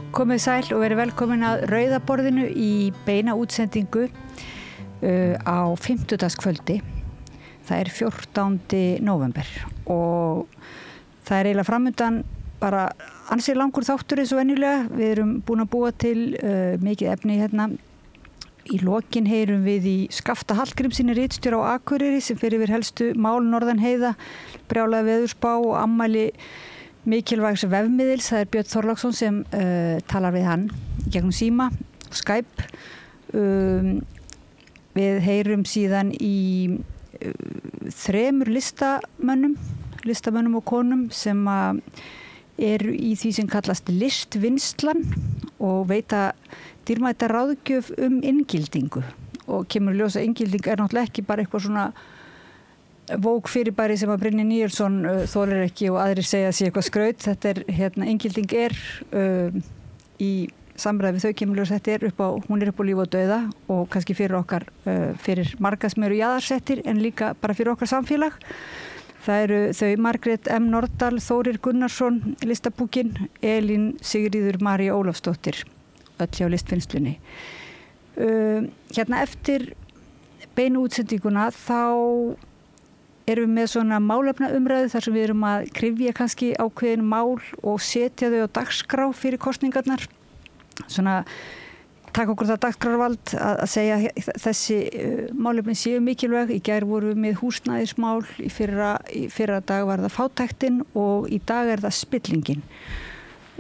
Komið sæl og verið velkomin að Rauðaborðinu í beina útsendingu á fimmtudagskvöldi. Það er 14. nóvember og það er eiginlega framundan bara ansi langur þáttur eins og venjulega. Við erum búin að búa til mikið efni hérna. Í lokin heyrum við í Skafta Hallgrímssyni ritstjóra á Akureyri sem fer yfir helstu mál norðan heiða, brjálaða veðurspá og afmæli mikilvægs vefmiðils. Það er Björn Þorláksson sem talar við hann í gegnum síma og Skype. Við heyrum síðan í þremur listamönnum og konum sem eru í því sem kallast listvinnslan og veita dýrmæta ráðgjöf inngildingu og kemur ljós að inngilding er náttúrulega ekki bara eitthvað svona vók fyrirbæri sem að Brynjar Níelsson þolir ekki og aðrir segja sér eitthvað skraut. Þetta er, inngilding er í samræði við þau kemur ljós hún er upp á líf og dauða og kannski fyrir okkar, fyrir marga sem eru jaðarsettir en líka bara fyrir okkar samfélag. Það eru þau Margrét M. Norðdal, Þórir Gunnarsson, listabúkin, Elín Sigríður María Ólafsdóttir, öll hjá listvinnslunni. Hérna eftir beinu útsendinguna þá erum við með svona málefna umræðu þar sem við erum að kryfja kannski ákveðin mál og setja þau á dagskrá fyrir kosningarnar. Svona taka okkur það dagskrárvald að segja þessi málefni séu mikilvæg. Í gær vorum við með húsnæðismál, í fyrra dag var það fátæktin og í dag er það spillingin.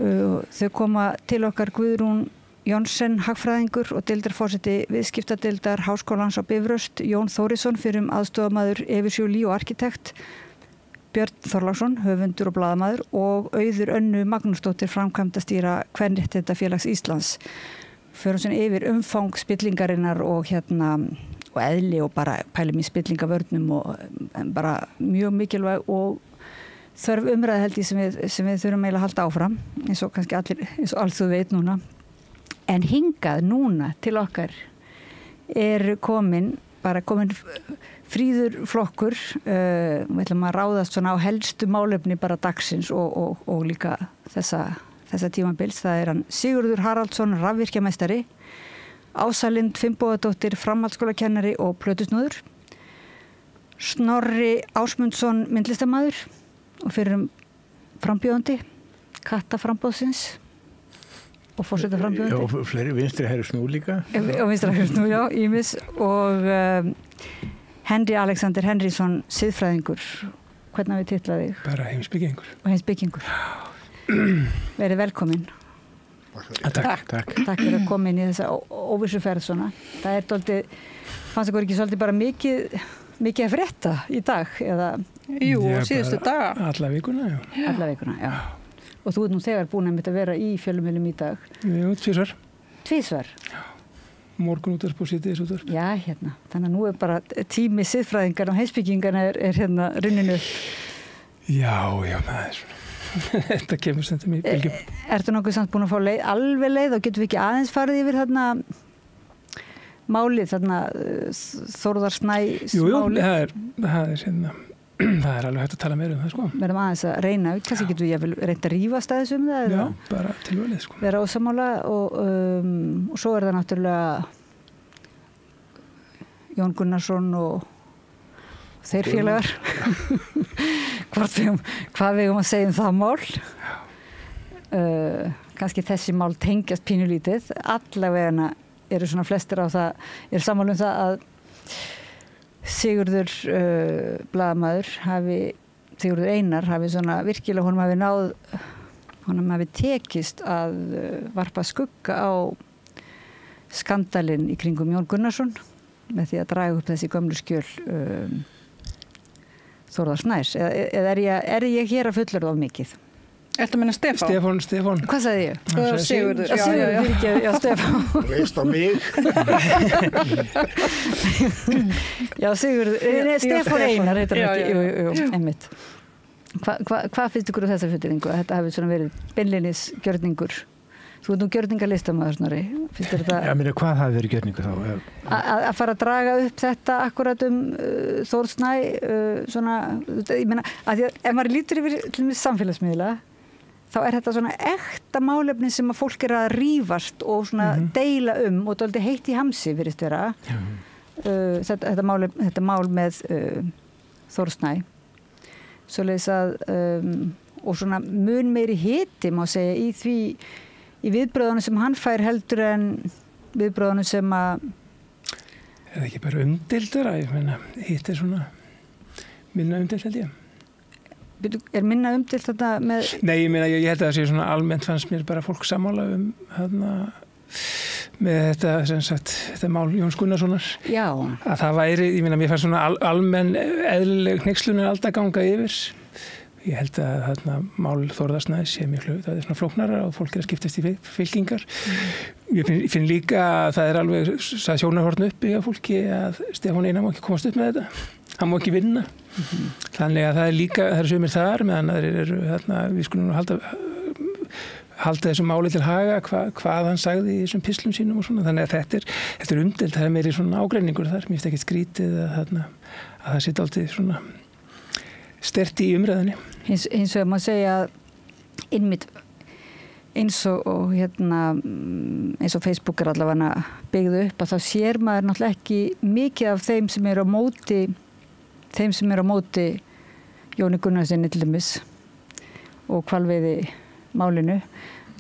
Þau koma til okkar Guðrún Jónsson, hagfræðingur og deildarforseti viðskiptadeildar Háskólans á Bifröst, Jón Þórisson fyrrum aðstofamaður Evisjóli og arkitekt, Björn Þorláksson, höfundur og blaðamaður og Auður Önnu Magnúsdóttir, framkvæmdastýra Kvenréttindafélags Íslands. Förum svona yfir umfang spillingarinnar og og eðli og bara pælum í spillingavörnum og bara mjög mikilvæg og þörf umræði held ég sem við þurfum eiginlega að halda áfram eins og kannski eins og alls þú veit núna. En hingað núna til okkar er komin fríður flokkur. Við ætlum að ráðast svona á helstu málefni bara dagsins og líka þessa tímabils. Það er hann Sigurður Haraldsson, rafvirkjameistari, Ása Lind Finnbogadóttir, framhaldsskólakennari og plötusnúður, Snorri Ásmundsson, myndlistarmaður og fyrrum frambjóðandi Kattaframboðsins og forsetaframbjóðandi. Já, og fleiri vinstri hægri snú líka. Og vinstri hægri snú, já, ýmis. Og Henry Alexander Henrysson, siðfræðingur. Hvernig hafi titlað þig? Bara heimspekingur. Og heimspekingur. Verið velkomin. Takk. Takk fyrir að koma inn í þessa óvissuferð svona. Það er dálítið, fannst ykkur ekki svolítið bara mikið að frétta í dag, eða? Jú, síðustu daga. Alla vikuna, já. Alla vikuna, já. Og þú ert nú þegar búin að vera í fjölmiðlum í dag. Jú, tvisvar. Tvisvar? Já. Morgunútvarp og síðdegisútvarp. Já, Þannig að nú er bara tími siðfræðingar og heimspekingarna er runninn upp. Já, það er svona. Þetta kemur stundum í bylgjum. Ertu nokkuð samt búin að fá alveg leið og getum við ekki aðeins farið yfir málið, Þórðar Snæs málið? Jú, það er alveg hægt að tala meira það, sko. Verðum aðeins að reyna, kannski getum við reynt að rífast aðeins það? Já, bara tilvalið, sko. Vera ósammála og svo er það náttúrulega Jón Gunnarsson og þeir félagar. Hvað við að segja það mál? Kannski þessi mál tengjast pínulítið. Allavegana eru svona flestir á það, eru sammála það að Sigurður blaðamaður Sigurður Einar hafi svona virkilega honum hafi tekist að varpa skugga á skandalinn í kringum Jón Gunnarsson með því að draga upp þessi gömlu skjöl Þórðar Snæs. Eða er ég hér að fullorða of mikið? Ertu að meina Stefán. Hvað sagði ég? Sigurður. Já, Stefán. Veist á mig. Já, Sigurður. Stefán Einar heitir hann ekki. Jú, einmitt. Hvað finnst ykkur þessa fulleringu? Að þetta hafi svona verið beinleinis gjörningur? Þú ert nú gjörningarlistamaður, Snorri. Hvað hafi verið gjörningur þá? Að fara að draga upp þetta akkurat Þórð Snæ, svona, ég meina, að ef maður lítur yfir til samfélagsmiðla, þá er þetta svona þetta málefni sem að fólk að rífast og svona deila og dálítið heitt í hamsi virðist vera. Þetta mál með Þór Snæ. Svoleiðis að og svona mun meiri hiti má segja í viðbröðunum sem hann fær heldur en viðbröðunum sem að það ekki bara umdeildara, ég meina hitt svona minna umdeild held ég. Er minna umdeild þetta með Nei, ég meina ég held að það sé svona almennt fannst mér bara fólk sammála með þetta sem sagt þetta mál Jóns Gunnarssonar. Já. Að það væri, ég meina mér fannst svona almenn eðlileg hneykslun alltaf ganga yfir. Ég held að mál Þórðar Snæs sé miklu, það svona flóknara og fólk að skiptast í fylkingar. Ég finn líka að það alveg sjónarhorn uppi á fólki að Stefán Einar má ekki komast upp með þetta. Hann má ekki vinna. Þannig að það líka, það sumir þar meðan það eru við skulum halda þessu máli til haga hvað hann sagði í þessum pislum sínum og svona. Þannig að þetta er umdeilt, það er meiri svona ágreiningur þar. Mér finnst ekki skrítið að það sé dálítið svona sterkt í umræðinni. Hins vegar má segja að innmitt eins og Facebook allavega byggðu upp að þá sér maður náttúrulega ekki mikið af þeim sem eru á móti Jóni Gunnarssoni til dæmis og hvalveiði málinu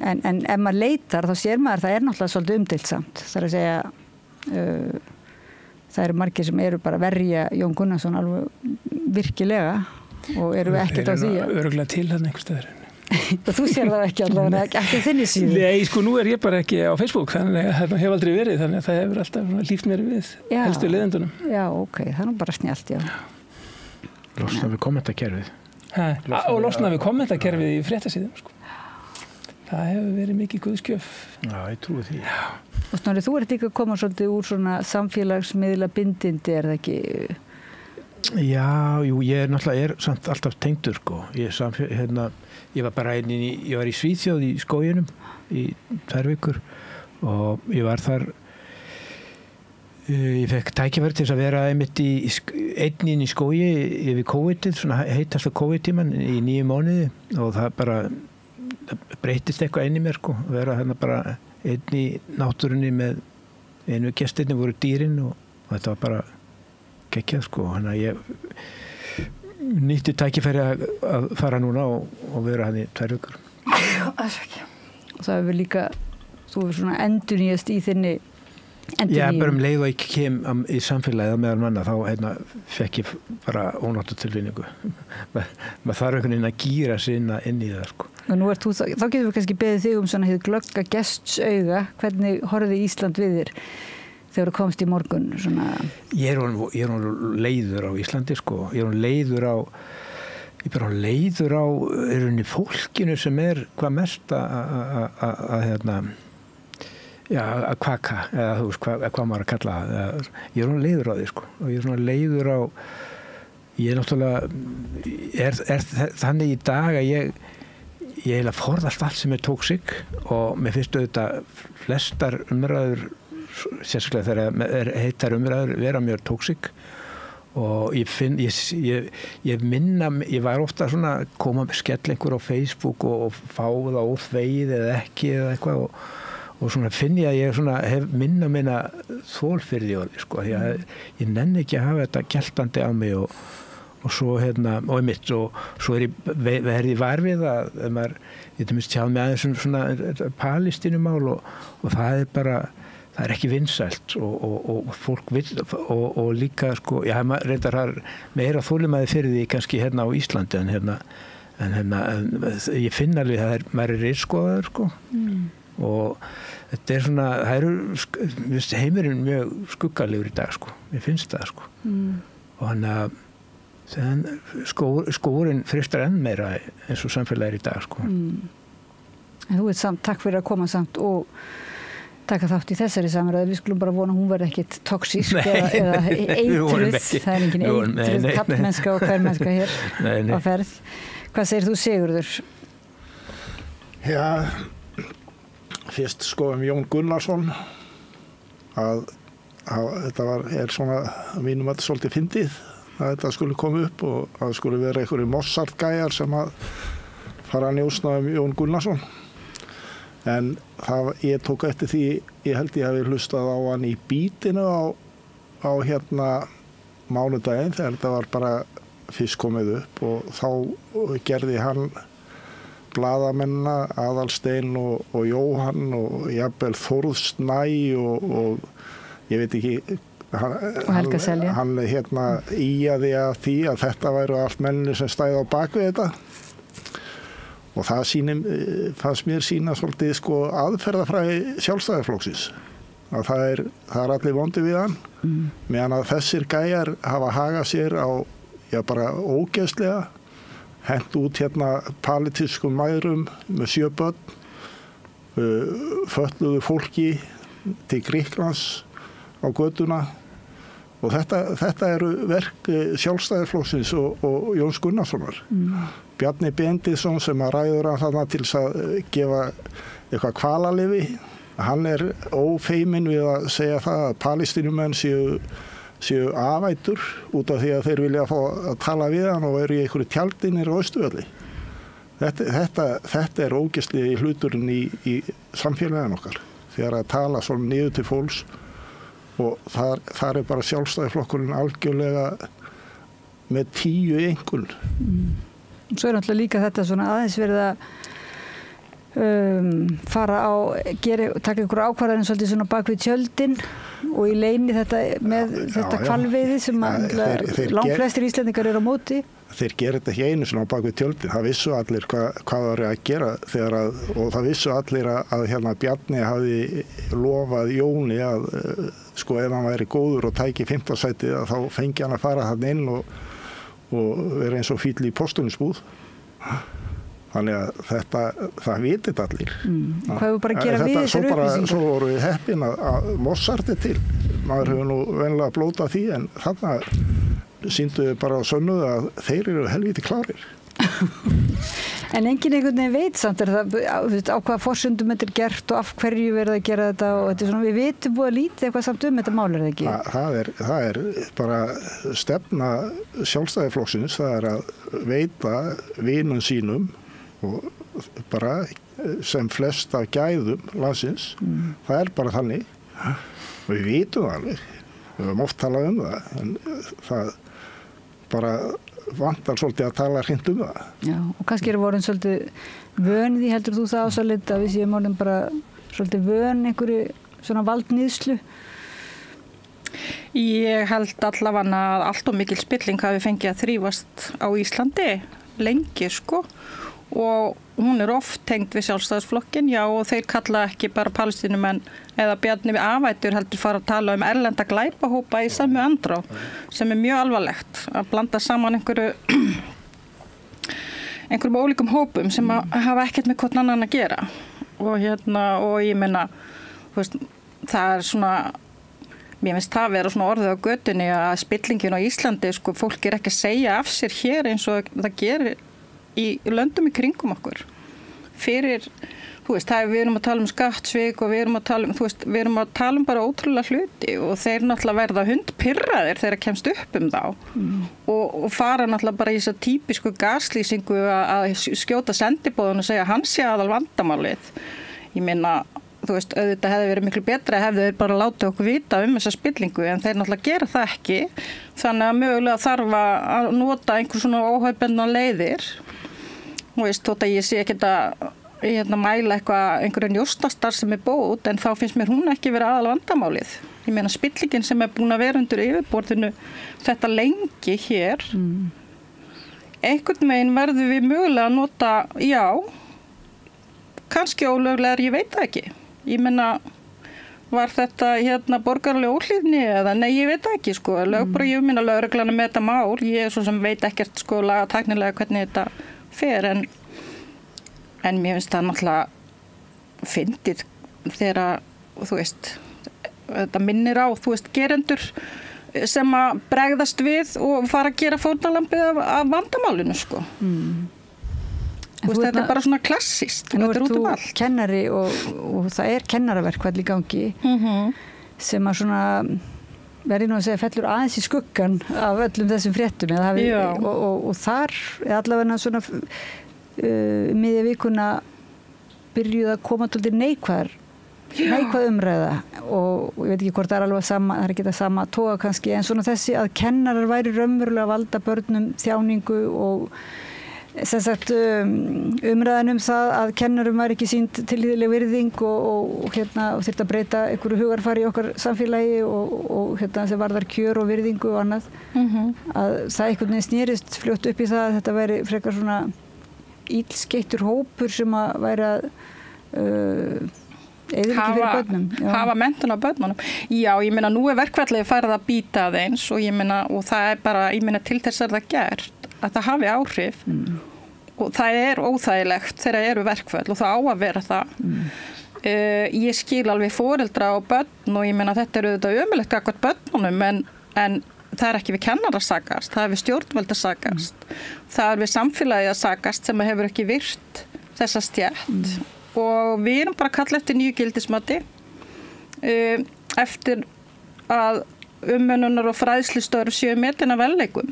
en ef maður leitar þá sér maður það náttúrulega svolítið umdeilsamt. Það að segja það eru margir sem eru bara að verja Jón Gunnarsson alveg virkilega og eru við ekkert á því að öruglega til hann einhvers staðar. Þú sér það ekki allavega ekki þinni síðu. Nei, nú er ég bara ekki á Facebook þannig að það hefur aldrei verið þannig að það hefur alltaf líft mér við helstu leiðendunum. Já, ok, það er nú bara snjallt, já. Losna við kommentakerfið. Og losna við kommentakerfið í fréttasíðum, sko. Það hefur verið mikið guðskjöf. Já, ég trúi því. Og Snorri, þú ert ekki að koma svolítið úr svona samfélagsmiðla bindindi, er það ekki? Já, jú, ég náttúrulega samt alltaf tengdur, sko. Ég var bara ég var í Svíþjóð í skóginum í 2 vikur og ég var þar ég fekk tækifæri til að vera einmitt einn í skógi yfir COVID-ið, svona heitasta COVID-tíman í 9 mánuði og það bara breytist eitthvað inn í mér, sko, að vera hérna bara einn í náttúrunni með einu gestirni voru dýrin og þetta var bara geggjað, sko, þannig að ég nýtti tækifæri að fara núna og vera hann í 2 vikur. Og það hefur líka, þú hefur svona endurnýjast í þinni endurnýjum. Já, bara leið og ég kem í samfélagið meðal manna, þá fekk ég bara ónáttutilfinningu. Maður þarf einhvern veginn að gíra sig inn í það, sko. Og nú þá getum við kannski beðið þig svona hið glögga gestsauga, hvernig horfði Ísland við þér? Þegar þú komst í morgun svona... Ég er leiður á Íslandi, sko. Ég er leiður á fólkinu sem hvað mest að kvaka eða þú veist hvað maður að kalla það. Ég er leiður á því, sko. Og ég er leiður á ég náttúrulega þannig í dag að ég eiginlega forðast allt sem tóksík og mér finnst auðvitað flestar umræður sérstaklega þegar heitar umræður vera mjög tóksík og ég var ofta svona koma með skell einhver á Facebook og fá það óþvegið eða ekki eða eitthvað og svona finn ég að ég svona minna þol fyrir því orði, sko, því að ég nenni ekki að hafa þetta geltandi á mig og svo og svo verið ég var við að ég tjáð mig aðeins svona Palestínumál og það bara það er ekki vinsælt og fólk vill og líka, sko, já, reyndar meira þolinmæði fyrir því kannski á Íslandi en ég finn alveg að maður er ritskoðaður, sko. Og þetta svona, heimurinn mjög skuggalegur í dag, sko. Mér finnst það, sko. Og hann skóurinn fristar enn meira eins og samfélagir í dag, sko. En þú veit samt, takk fyrir að koma samt og taka þátt í þessari samræðu. Við skulum bara vona að hún verði ekkit toxísk eða eitruð. Það er engin eitruð kallmennska og hvermennska hér á ferð. Hvað segir þú, Sigurður? Já, fyrst Jón Gunnarsson að þetta er svona að mínum að þetta svolítið fyndið að þetta skulle koma upp og að það skulle vera einhverju Mossad-gæjar sem að fara að njósna Jón Gunnarsson En ég tók eftir því, ég held ég hafi hlustað á hann í bítinu á mánudaginn þegar þetta var bara fyrst komið upp og þá gerði hann blaðamennina Aðalstein og Jóhann og jafnvel Þórð Snæ og ég veit ekki og Helga Selja. Hann íjaði að því að þetta væru allt mennir sem stæði á bakvið þetta og það fannst mér sýna svolítið aðferðafræði Sjálfstæðisflokksins að það er allir vondi við hann meðan að þessir gæjar hafa hagað sér á bara ógeðslega hent út politískum mæðrum með 7 börn fötluðu fólki til Grikklands á götuna og þetta eru verk Sjálfstæðisflokksins og Jóns Gunnarssonar. Bjarni Benediktsson sem að ræður hann þarna til að gefa eitthvað kvalaleyfi, hann er ófeiminn við að segja það að Palestínumenn séu afætur út af því að þeir vilja fá að tala við hann og eru í einhverju tjaldinir á Austurvelli. Þetta er ógeðslega í hluturinn í samfélaginu okkar þegar að tala svona niður til fólks og þar er bara Sjálfstæðisflokkurinn algjörlega með 10 einkunn. Svo er náttúrulega líka þetta svona aðeins verið að fara á taka ykkur ákvarðanir svolítið svona bak við tjöldin og í leyni þetta með þetta hvalveiði sem langflestir Íslendingar eru á móti. Þeir gera þetta ekki einu svona bak við tjöldin. Það vissu allir hvað það var að gera og það vissu allir að Bjarni hafi lofað Jóni að ef hann væri góður og tæki 5. sætið að þá fengi hann að fara þarna inn og vera eins og fíll í postulínsbúð. Þannig að það vitið allir. Hvað hefur bara að gera við þessar upplýsingar? Svo voru við heppin að Mossart til. Maður hefur nú venlega blótað því en þarna sýndu við bara á sönnuðu að þeir eru helvíti klárir. En enginn einhvern veginn veit samt á hvaða forsendum þetta er gert og af hverju verið að gera þetta og þetta er svona, við vitum búið að lítið eitthvað samt þetta mál er það ekki? Það er bara stefna Sjálfstæðisflokksins, það er að veita vinum sínum og bara sem flest af gæðum landsins, það er bara þannig og við vitum það alveg, við höfum oft talað það en það bara vantar svolítið að tala hreint það. Já, og kannski eru vorin svolítið vön því, heldur þú það ásalit að við séum orðin bara svolítið vön einhverju svona valdníðslu? Ég held allavega að allt og mikil spilling hafi fengið að þrífast á Íslandi lengi og hún er oft tengd við Sjálfstæðisflokkin, já, og þeir kalla ekki bara Palestínumenn eða Bjarni við afætur heldur fara að tala erlenda glæpahópa í sami andrá sem er mjög alvarlegt að blanda saman einhverjum ólíkum hópum sem hafa ekkert með hvort annan að gera og ég meina það er svona mér finnst það vera svona orðið á götunni að spillingin á Íslandi fólk er ekki að segja af sér hér eins og það gerir í löndum í kringum okkur fyrir, við erum að tala um skattsvik og við erum að tala um bara ótrúlega hluti og þeir náttúrulega verða hundpirraðir þegar kemst upp þá og fara náttúrulega bara í þessa típisku gaslýsingu að skjóta sendiboðun og segja hann sé aðal vandamálið. Ég meina, auðvitað hefði verið miklu betra hefði þeir bara látið okkur vita þessa spillingu en þeir náttúrulega gera það ekki þannig að mögulega þarf að nota einhver svona óhefbundnar leiðir þótt að ég sé ekkert að mæla einhverja njósnastar sem er bót en þá finnst mér hún ekki vera aðal vandamálið. Ég meina spillingin sem er búin að vera undir yfirborðinu þetta lengi hér einhvern veginn verður við mögulega að nota, já kannski ólöglegar, ég veit það ekki. Ég meina, var þetta borgaraleg óhlýðni eða nei, ég veit það ekki ég meina lögreglan með þetta mál, ég er svo sem veit ekkert lagatæknilega hvernig þetta fer en mér finnst það náttúrulega fyndið þegar þetta minnir á gerendur sem að bregðast við og fara að gera fórnarlambið af vandamálinu þetta er bara svona klassíst en nú ert þú kennari og það er kennaraverkfall í gangi sem að svona verði nú að segja fellur aðeins í skuggan af öllum þessum fréttum og þar er allavega svona miðja vikuna byrjuð að koma til neikvæð umræða og ég veit ekki hvort það er alveg sama, það er ekki það sama toga kannski, en svona þessi að kennarar væri raunverulega að valda börnum þjáningu og sem sagt umræðan það að kennarum var ekki sýnd tilhlýðileg virðing og þyrfti að breyta einhverju hugarfari í okkar samfélagi og sem varðar kjör og virðingu og annað að það einhvern veginn snýrist fljótt upp í það að þetta væri frekar svona illskeittur hópur sem að væri að hafa menntun á börnunum. Já, ég meina nú verkfallið farið að býta aðeins og ég meina og það bara, ég meina til þess það gert að það hafi áhrif og það óþægilegt þegar eru verkfall og það á að vera það. Ég skil alveg foreldra og börn og ég meina þetta auðvitað ömurlegt gagnvart börnunum en það ekki við kennarar að sakast, það við stjórnvöld að sakast, það við samfélagið að sakast sem hefur ekki virt þessa stétt. Og við erum bara að kalla eftir nýju gildismati eftir að umönnunar og fræðslustörf séu metin af velleikum.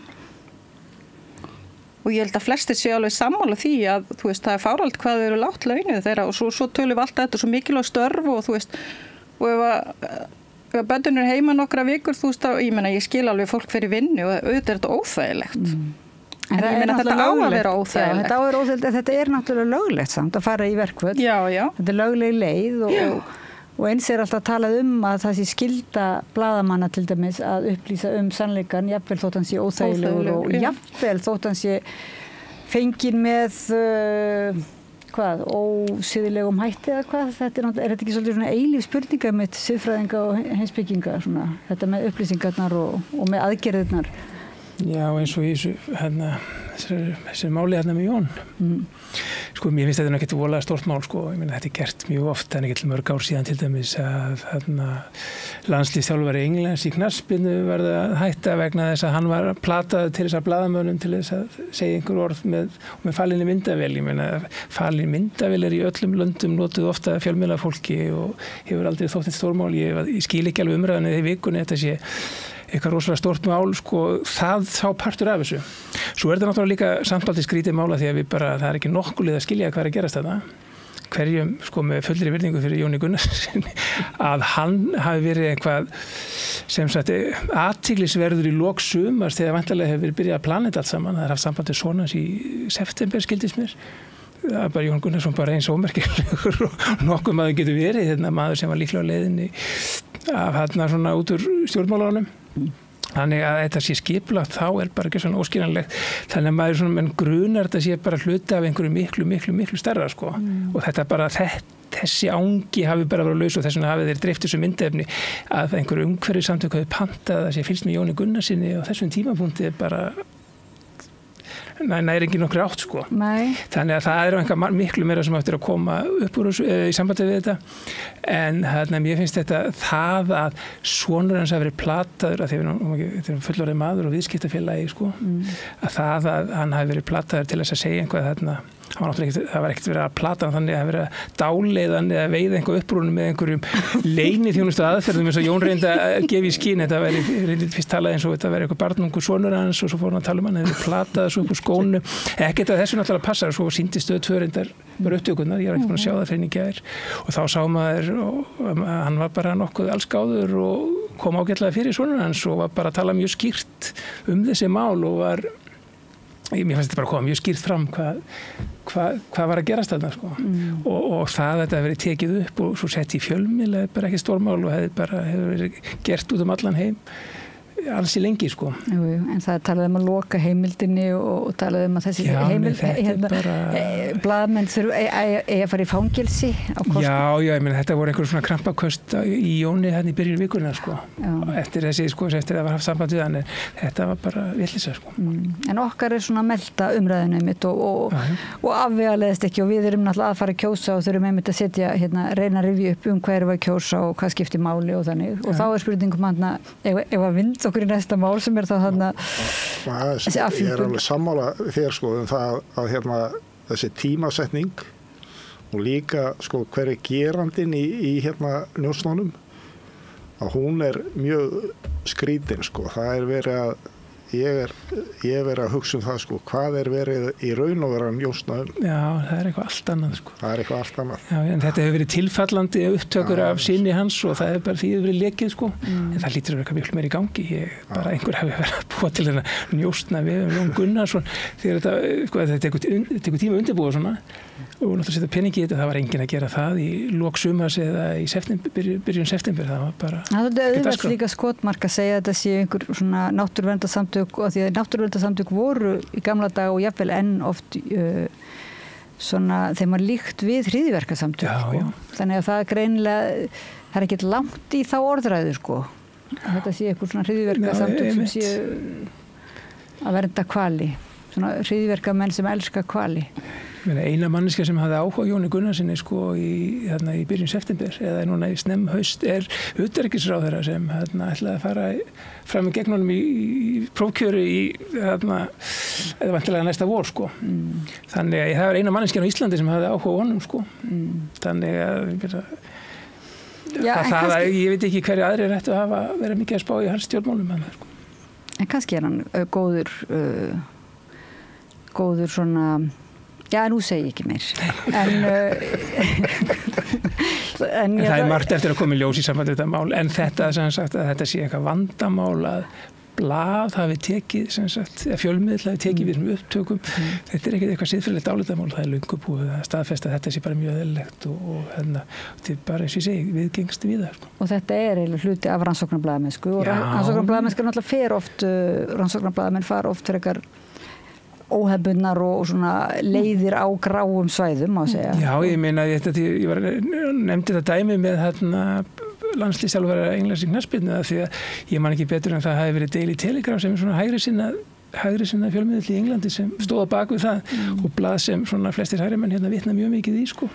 Og ég held að flestir séu alveg sammála því að þú veist, það fáralt hvað þau eru lágt launuð þeirra og svo tölum við alltaf þetta svo mikilvæg störf og þú veist, og ef börnin eru heima nokkra vikur, þú veist, ég meina ég skil alveg fólk fyrir vinnu og auðvitað er þetta óþægilegt. En ég meina þetta á að vera óþægilegt. Þetta er náttúrulega löglegt samt að fara í verkföll. Já. Þetta er lögleg leið og eins er alltaf talað að það sé skylda blaðamanna til dæmis að upplýsa sannleikann, jafnvel þótt hann sé óþægilegur og jafnvel þótt hann sé fenginn með ósiðilegum hætti eða hvað. Þetta er þetta ekki svolítið svona eilíf spurninga með siðfræðinga og heimspekinga, svona, þetta með upplýsingarnar og með aðgerðirnar. Já, eins og í þessu máli með Jón. Sko, mér finnst þetta ekki voðalega stórt mál, sko. Ég meina, þetta er gert mjög oft, en ekki mörg ár síðan til dæmis að landsliðsþjálfari Englands í knattspyrnu varð að hætta vegna þess að hann var platað til þess að blaðamönnum til þess að segja einhver orð með falinni myndavél. Ég meina, falin myndavél í öllum löndum notuð ofta fjölmiðlafólki og hefur aldrei þótt eitt stórmál. Ég skil ekki alveg umræðan í vikunni þetta sé eitthvað rosalega stórt mál, sko, það þá partur af þessu. Svo þetta náttúrulega líka samt aldrei skrítið mála því að það er ekki nokkuð leið að skilja hvað er að gerast þetta. Hverjum, sko, með fullri virðingu fyrir Jóni Gunnarsson, að hann hafi verið eitthvað sem sagt athyglisverður í lok sumars þegar væntanlega hefur verið byrjað að plana þetta allt saman. Það er haft samband við sonans í september, skildist mér. Það er bara Jón Gunnarsson bara eins ómerkilegur og nokkuð maður getur verið, maður sem var líklega á leiðinni af svona út úr stjórnmálunum. Þannig að þetta sé skipulagt þá er bara ekki svona óskiljanlegt. Þannig að maður svona grunar þetta sé bara hluti af einhverju miklu stærra, sko. Og þetta bara þessi ángi hafi bara verið laus og þess vegna hafi þeir dreift þessu myndefni að einhverju umhverfissamtök hafi pantað að sé fylgst með Jóni Gunnarssoni og þessum tímapunkti er bara næri ekki nokkru átt, sko. Nei. Þannig að það er eitthvað miklu meira sem eftir að koma upp úr í sambandi við þetta. En mér finnst það að sonur hans hafi verið plataður, að þetta er fullorðið maður og viðskiptafélagi, sko, að það að hann hafi verið plataður til þess að segja einhvað það var ekkert verið að plata hann þannig að verið að dáleiðan eða veiða einhver upprúnum með einhverjum leyniþjónustu aðferðum eins og Jón reyndi að gefa í skyn. Þetta reyndi fyrst talað eins og þetta verið eitthvað barnungur sonur hans og svo fór hann að tala hann hefði platað svo upp úr skónu. Ekkert að þessu náttúrulega passar. Svo sýndi Stöð 2 reyndar bara upptökurnar. Ég var ekki búin að sjá það fyrir í gær og þá sá maður og hann var bara nokkuð allsgáður og kom ágætlega fyrir sonur hans og var bara að tala mjög skýrt þessi mál og mér fannst þetta bara að koma mjög skýrt fram hvað var að gerast þarna, sko. Og það þetta hefur verið tekið upp og svo sett í fjölmiðla er bara ekki stórmál og hefur verið gert út allan heim alls í lengi, sko. Jú, en það talaði að loka heimildinni og talaði að þessi blaðamenn þurfa að fara í fangelsi á kostnað. Já, ég meina þetta voru einhver svona krampaköst í Jóni í byrjun vikunnar, sko. Eftir þessi, sko, eftir að hafa haft samband við hann, þetta var bara villisa, sko. En okkar er svona að melda umræðinu einmitt og afvegaleiðist ekki og við erum náttúrulega að fara að kjósa og þurfum einmitt að setja, reyna að rifja upp hvað erum við að kjósa og hvað skiptir máli og þannig. Og þá er spurningum ef að vind okkur í næsta mál sem er þá þessi afhjúpun. Ég er alveg sammála þér, sko, það að þessi tímasetning og líka, sko, hver er gerandinn í njósnunum að hún er mjög skrítin, sko. Það er verið að ég verið að hugsa það sko, hvað verið í raun og vera njósna Já, það eitthvað allt annað sko. Það eitthvað allt annað. Já, en þetta hefur verið tilfallandi upptökur af sinni hans og það bara því verið lekið sko. En það lítur að vera eitthvað miklu meira í gangi. Bara einhver hafi verið að búa til að njósna við Jón Gunnarsson þegar þetta tekur tíma að undirbúa svona og náttúrulega setja peningi í þetta, það var enginn að gera það í lok sumars eða í byrjun september, það var bara Það er auðvitað líka skotmark að segja að þetta sé einhver svona náttúruverndarsamtök og því að náttúruverndarsamtök voru í gamla dag og jafnvel enn oft svona þeim var líkt við hryðjuverkasamtök sko. Þannig að það er greinilega það er ekkert langt í þá orðræðu sko. Þetta sé einhver svona hryðjuverkasamtök sem sé að vernda hvali, svona hryðjuverkamenn sem elska hvali. Eina manneskja sem hafði áhuga á Jóni Gunnarssoni sko í byrjun september eða núna í snemmhaust utanríkisráðherra sem ætlaði að fara fram í gegn honum í prófkjöri eða vantilega næsta vor sko. Þannig að það var eina manneskjan á Íslandi sem hafði áhuga á honum sko. Þannig að ég veit ekki hverju aðrir ættu að vera mikið að spá í hans stjórnmálum sko. En kannski hann góður svona Já, nú segi ég ekki meir. En það margt eftir að koma í ljós í sambandi við þetta mál, en þetta sem sagt að þetta sé eitthvað vandamál að blað hafi tekið, sem sagt, að fjölmiðl hafi tekið við upptökum. Þetta ekkert eitthvað siðferðilegt álitamál, það löngu búið að staðfesta að þetta sé bara mjög eðlilegt og þetta er bara, eins og ég segi, viðgengst við það. Og þetta er eiginlega hluti af rannsóknarblaðamennsku og rannsóknarblaðamennsku náttúrulega rannsóknarblaðamenn fara oft frekar óhefbundnar og svona leiðir á gráum svæðum, má segja. Já, ég meina, ég nefndi þetta dæmi með landsliðsþjálfara Englands í knattspyrnu því að ég man ekki betur en það hafi verið Daily Telegraph sem er svona hægri sinna fjölmiðill í Englandi sem stóða bak við það og blað sem svona flestir hægri menn vitna mjög mikið í sko.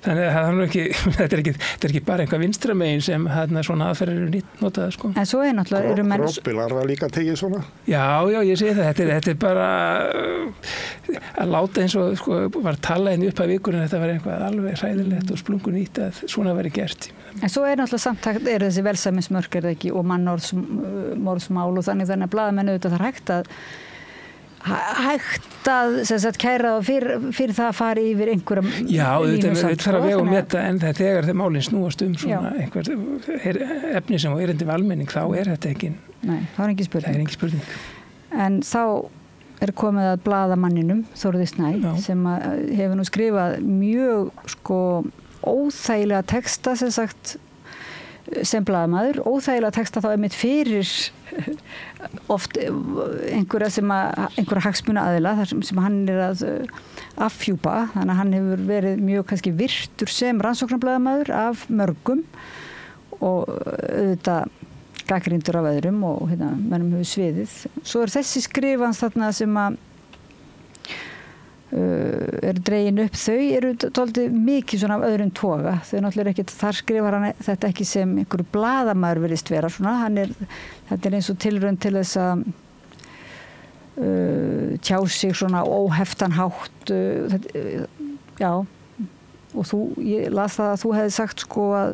Þannig að það er ekki, þetta er ekki bara einhver vinstramegin sem svona aðferðir eru notaðar sko. En svo náttúrulega eru menn Grópilar var líka tekið svona? Já, ég segi það, þetta er bara að láta eins og sko, var talað upp af vikur en þetta var einhvað alveg hræðilegt og splungun nýtt að svona væri gert. En svo náttúrulega samtakt þessi velsæmismörk ekki og mannorðsmál og þannig að blaðamenn auðvitað það hægt að sem sagt kæra fyrir það að fara yfir einhverja Já, þetta þarf að vega og meta en þegar þeir málin snúast svona einhver efni sem er erindi við almenning þá er þetta ekki Nei, það er engin spurning. Það er engin spurning. En þá er komið að blaðamanninum Þórði Snæ sem hefur nú skrifað mjög sko óþægilega texta sem sagt sem blaðamaður, óþægilega texta þá einmitt fyrir oft einhverja hagsmuna aðila þar sem hann er að afhjúpa, þannig að hann hefur verið mjög kannski virtur sem rannsóknarblaðamaður af mörgum og auðvitað gagnrýndur af öðrum og mönnum hefur sviðið. Svo er þessi skrifans þarna sem að eru dregin upp, þau eru dálítið mikið svona af öðrum toga, þau náttúrulega ekkert, þar skrifar hann þetta ekki sem einhverju blaðamaður virðist vera svona, þetta er eins og tilraun til þess að tjá sig svona óheftan hátt já og ég las það að þú hefði sagt sko að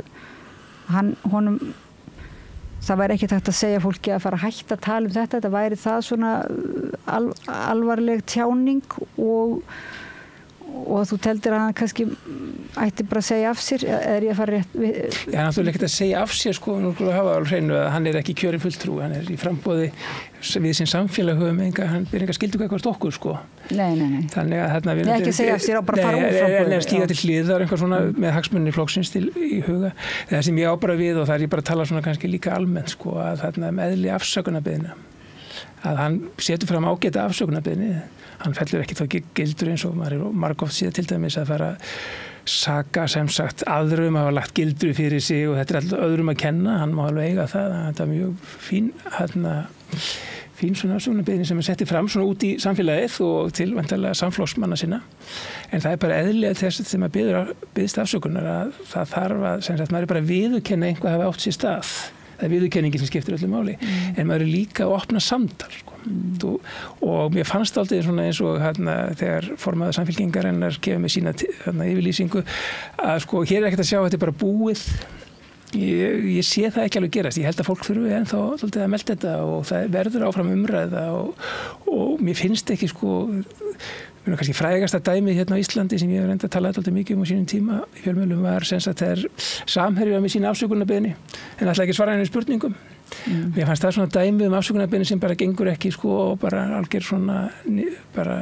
honum það væri ekki hægt að segja fólki að fara að hætta að tala um þetta væri það svona alvarleg tjáning og þú teldir að hann kannski ætti bara að segja af sér eða ég að fara rétt við... Já, náttúrulega ekkert að segja af sér sko, nú hafa alveg hreinu að hann er ekki kjörinn fulltrú, hann er í framboði við sin samfélag hann er enga skildu eitthvað okkur sko. Nei. Þannig að við ekki að segja af sér og bara fara úr framboði. En stíga til hliðar einhver svona með hagsmunni flokksins í huga. Það sem ég á bara við og það er ég bara að tala svona kannski líka almennt sko að þarna eðli afsökunarbeiðna að hann setur fram ágæta afsökunarbeiðni hann fellur ekki þá gildur eins og maður er margoft síðan til dæmis að fara saka sem sagt aðrum hafa lagt gildur fyrir sig og þetta er alltaf öðrum að kenna, hann má alveg eiga það þetta er mjög fín svona afsökunarbeiðni sem er settið fram svona út í samfélagið og til vantarlega samflokksmanna sinna en það er bara eðlilega þess sem að biðst afsökunar að það þarf að sem sagt maður er bara að viðurkenna einhvað hafa átt sér stað það er viðurkenningin sem skiptir öllu máli en maður er líka að opna samtal sko. Og mér fannst aldrei svona eins og þegar formaður Samfylkingarinnar gefið með sína yfirlýsingu að sko hér er ekkert að sjá þetta er bara búið Ég sé það ekki alveg gerast. Ég held að fólk þurfi ennþá að melda þetta og það verður áfram umræða og mér finnst ekki kannski frægasta dæmið hérna á Íslandi sem ég hef reynda að tala alltaf mikið á sínum tíma í fjölmiðlum var sem sagt þegar Samherji með sína afsökunarbeiðni en ætlaði ekki svara henni spurningum. Mér fannst það svona dæmið afsökunarbeiðni sem bara gengur ekki og bara algjör svona bara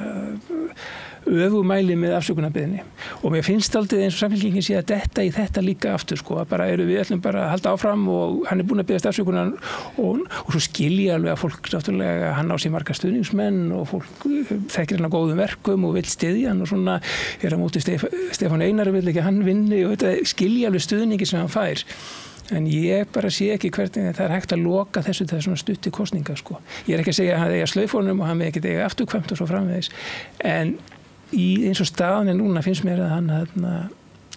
öfumæli með afsökunarbeiðni og mér finnst aldrei eins og Samfylkingin sé að detta í þetta líka aftur að bara við ætlum bara að halda áfram og hann búinn að biðjast afsökunar og svo skilja alveg að fólk náttúrulega hann á sér marga stuðningsmenn og fólk þekkir hann á góðum verkum og vill styðja hann og svona á móti Stefán Einar vill ekki hann vinni og þetta skilja alveg stuðningi sem hann fær. En ég bara sé ekki hvernig það hægt að loka þessu þegar svona stutti kosninga Ég ekki að segja að hann eiga slaufonum og hann ekki eiga afturkvæmt og svo framvegis en eins og staðan núna finnst mér að hann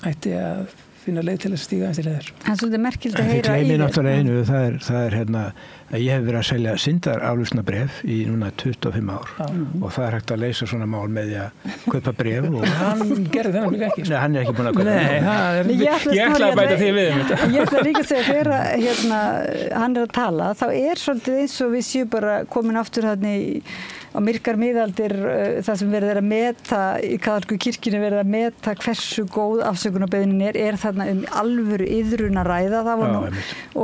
ætti að finna leið til að stíga eftir leðar. Það er svolítið merkilt að heyra í þér. Ég gleymi náttúrulega einu, það er að ég hef verið að selja syndaraflausnarbréf í núna 25 ár og það er hægt að leysa svona mál með því að kaupa bréf og hann gerði þennan líka ekki. Nei, hann er ekki búinn að kaupa. Ég ætla að bæta því við þetta. Ég ætla líka að segja þegar hann er að tala, þá er svolítið eins og við séum bara komin aftur þarna á myrkar miðaldir það sem verið að meta í kaþólsku kirkjunni verið að meta hversu góð afsökunarbeiðnin er þarna alvöru iðrun að ræða það var nú